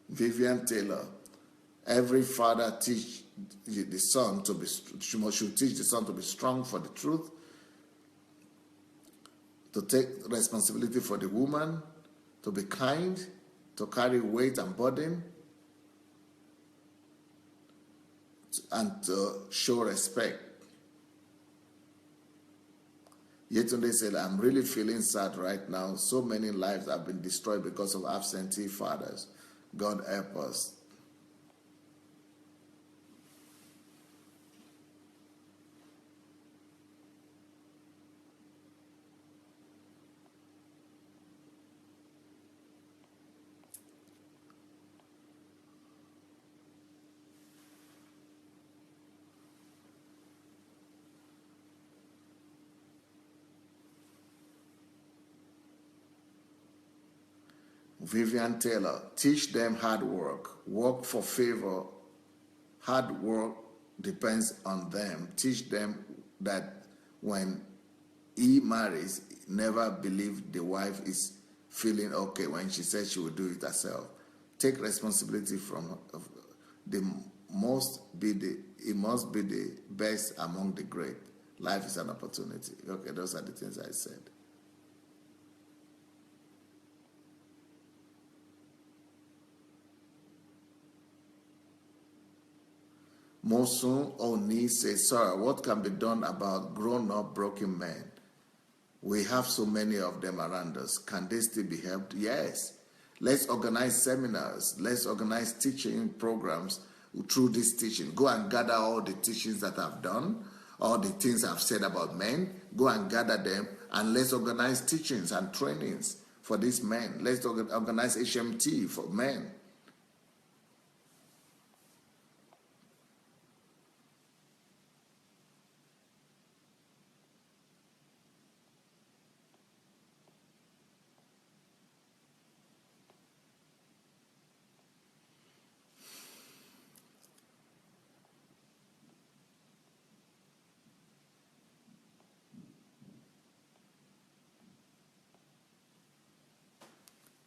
Vivian Taylor, every father teach the son to be, should teach the son to be strong for the truth, to take responsibility for the woman, to be kind, to carry weight and burden, and to show respect. Yetunde said, I'm really feeling sad right now. So many lives have been destroyed because of absentee fathers. God help us. Vivian Taylor, teach them hard work. Work for favor. Hard work depends on them. Teach them that when he marries, never believe the wife is feeling okay when she says she will do it herself. Take responsibility from her. It must be the best among the great. Life is an opportunity. Okay, those are the things I said. Mosun Oni says, sir, what can be done about grown-up broken men? We have so many of them around us. Can they still be helped? Yes. Let's organize seminars. Let's organize teaching programs through this teaching. Go and gather all the teachings that I've done, all the things I've said about men. Go and gather them, and let's organize teachings and trainings for these men. Let's organize HMT for men.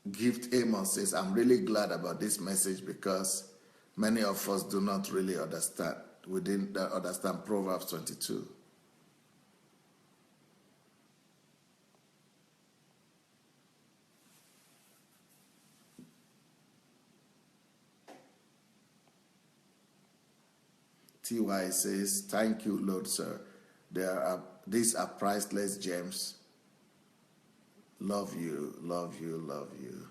Gift Amos says, I'm really glad about this message because many of us do not really understand. We didn't understand Proverbs 22. TY says, thank you, Lord, sir. These are priceless gems. Love you, love you, love you.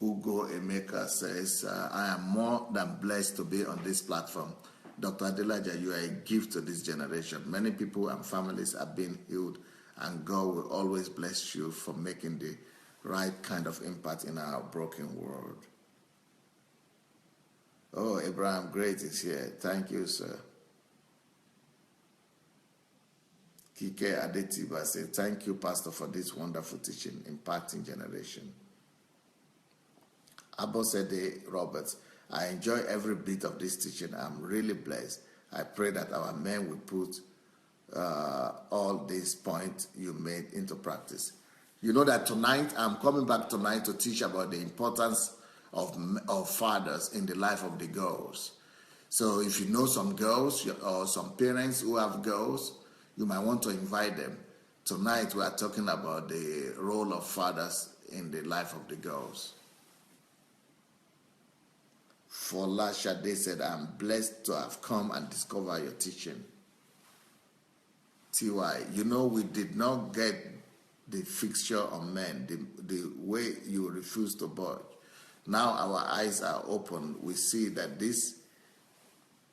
Ugo Emeka says, I am more than blessed to be on this platform. Dr. Adelaja, you are a gift to this generation. Many people and families are being healed, and God will always bless you for making the right kind of impact in our broken world. Oh, Abraham Great is here. Thank you, sir. Kike Adetiba says, thank you, Pastor, for this wonderful teaching, impacting generation. Abosede Roberts, I enjoy every bit of this teaching. I'm really blessed. I pray that our men will put all these points you made into practice. You know that tonight, I'm coming back tonight to teach about the importance of fathers in the life of the girls. So if you know some girls or some parents who have girls, you might want to invite them. Tonight we are talking about the role of fathers in the life of the girls. Fola Shade said, I'm blessed to have come and discover your teaching. TY, we did not get the fixture on men, the way you refuse to budge. Now our eyes are open. We see that this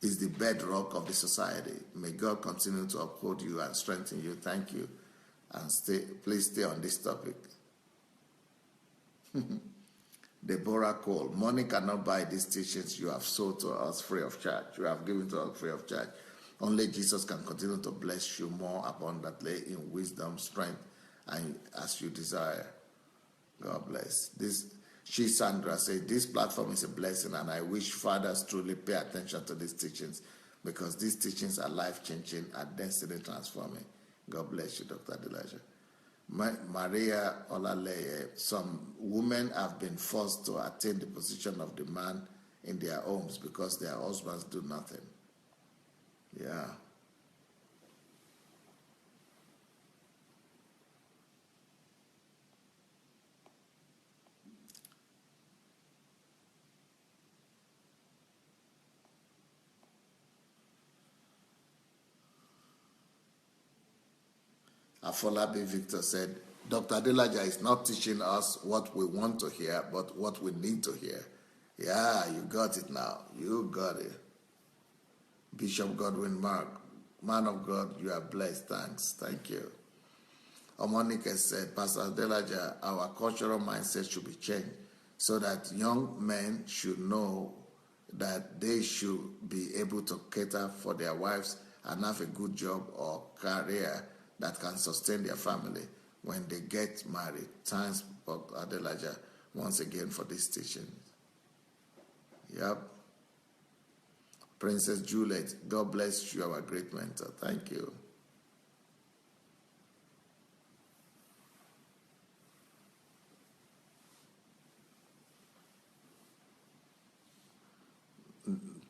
is the bedrock of the society. May God continue to uphold you and strengthen you. Thank you. And please stay on this topic. Deborah Cole, money cannot buy these teachings you have sold to us free of charge. You have given to us free of charge. Only Jesus can continue to bless you more abundantly in wisdom, strength, and as you desire. God bless. Sandra said, this platform is a blessing, and I wish fathers truly pay attention to these teachings, because these teachings are life-changing and destiny transforming. God bless you, Dr. Adelaja. Maria Olaleye, some women have been forced to attain the position of the man in their homes because their husbands do nothing. Yeah. Afolabi Victor said, Dr. Adelaja is not teaching us what we want to hear, but what we need to hear. Yeah, you got it now. You got it. Bishop Godwin Mark, man of God, you are blessed. Thanks. Thank you. Omonika said, Pastor Adelaja, our cultural mindset should be changed so that young men should know that they should be able to cater for their wives and have a good job or career that can sustain their family when they get married. Thanks, Dr. Adelaja, once again for this teaching. Yep. Princess Juliet, God bless you, our great mentor. Thank you.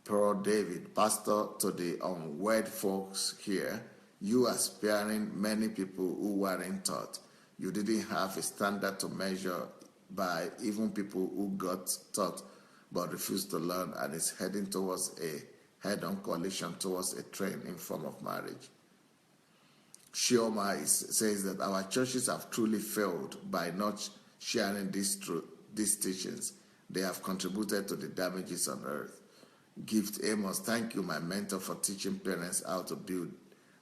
Pearl David, pastor to the unwed folks here, you are sparing many people who weren't taught. You didn't have a standard to measure by, even people who got taught but refused to learn, and is heading towards a head-on coalition towards a train in form of marriage. Shioma says that our churches have truly failed by not sharing these teachings. They have contributed to the damages on earth. Gift Amos, thank you, my mentor, for teaching parents how to build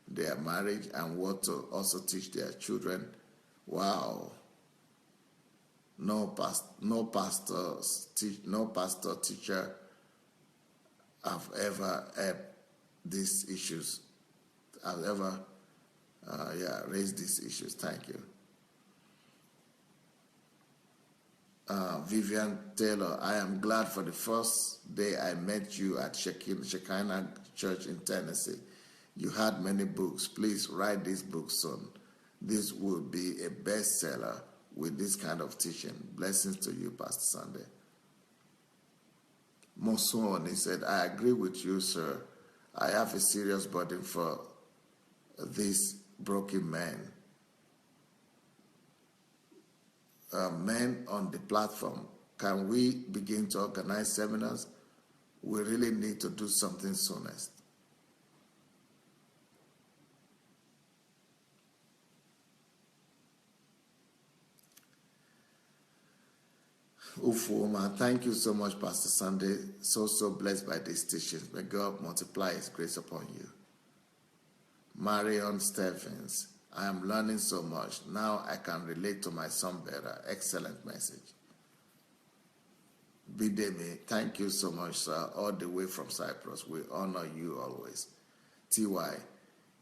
their marriage and what to also teach their children. Wow. No pastor teacher have ever had these issues. I've ever raised these issues. Thank you. Vivian Taylor, I am glad for the first day I met you at Shekinah Church in Tennessee. You had many books. Please write this book soon. This will be a bestseller with this kind of teaching. Blessings to you, Pastor Sunday. Moson, he said, I agree with you, sir. I have a serious burden for these broken men. Men on the platform, can we begin to organize seminars? We really need to do something soonest. Ufuma, thank you so much, Pastor Sunday. So blessed by these teachings. May God multiply His grace upon you. Marion Stephens, I am learning so much. Now I can relate to my son better. Excellent message. Bidemi, thank you so much, sir, all the way from Cyprus. We honor you always. TY,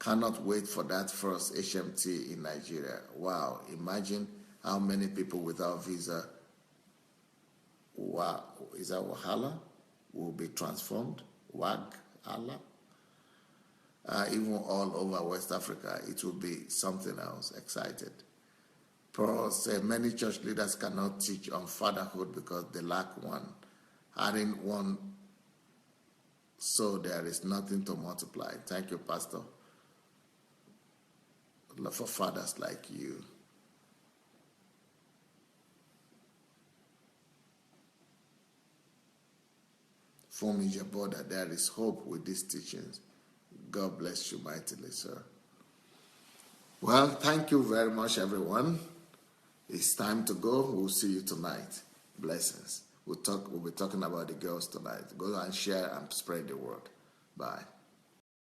cannot wait for that first HMT in Nigeria. Wow, imagine how many people without visa, wow, is that Wahala, will be transformed? Waghala? Even all over West Africa, it will be something else. Excited. Paul said many church leaders cannot teach on fatherhood because they lack one. Adding one, so there is nothing to multiply. Thank you, Pastor, for fathers like you. form in your body. There is hope with these teachings. God bless you mightily, sir. Well, thank you very much, everyone. It's time to go. We'll see you tonight. Blessings. We'll be talking about the girls tonight. Go and share and spread the word. Bye.